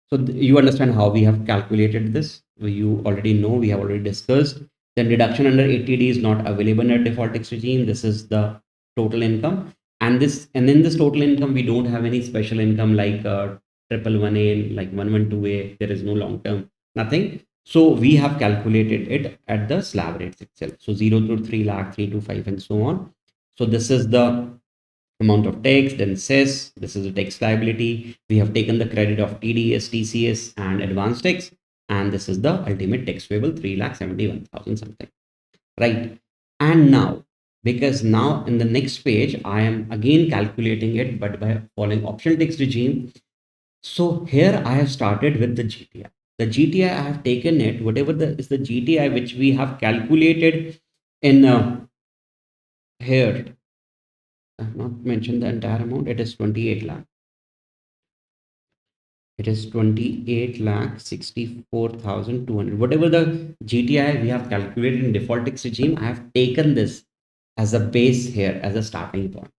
So you understand how we have calculated this. You already know, we have already discussed. Then deduction under 80D is not available in a default tax regime. This is the total income. And in this total income, we don't have any special income like triple 1A, like 112A. There is no long term, nothing. So we have calculated it at the slab rates itself. So 0 to 3 lakh, 3 to 5, and so on. So this is the amount of tax, then cess, this is a tax liability. We have taken the credit of TDS, TCS, and advance tax, and this is the ultimate tax payable 3,71,000 something, right? And now, because now in the next page, I am again calculating it, but by following optional tax regime. So here I have started with the GTI. The GTI I have taken it, whatever is the GTI which we have calculated in here. I have not mentioned the entire amount. It is 28 lakh. It is 28 lakh 64,200. Whatever the GTI we have calculated in default tax regime, I have taken this as a base here as a starting point.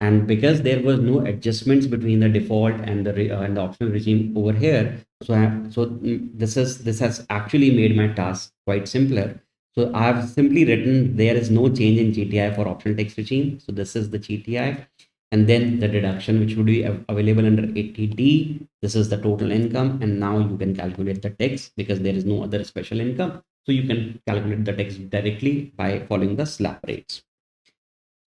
And because there was no adjustments between the default and the optional regime over here, this has actually made my task quite simpler. So I have simply written there is no change in GTI for optional tax regime. So this is the GTI, and then the deduction which would be available under 80D. This is the total income, and now you can calculate the tax because there is no other special income. So you can calculate the tax directly by following the slab rates.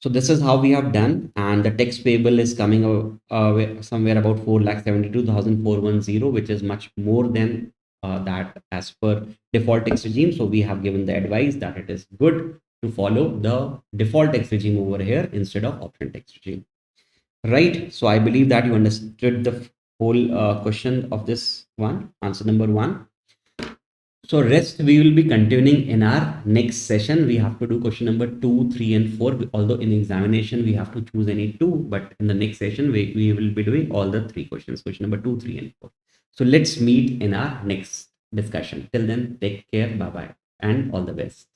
So this is how we have done, and the tax payable is coming somewhere about 4,72,410, which is much more than that as per default tax regime. So we have given the advice that it is good to follow the default tax regime over here instead of optional tax regime, right? So I believe that you understood the whole question of this one, answer number one. So rest we will be continuing in our next session. We have to do question number 2, 3, and 4. Although in examination we have to choose any two, but in the next session we will be doing all the three questions, question number 2, 3, and 4. So let's meet in our next discussion. Till then, take care, bye bye, and all the best.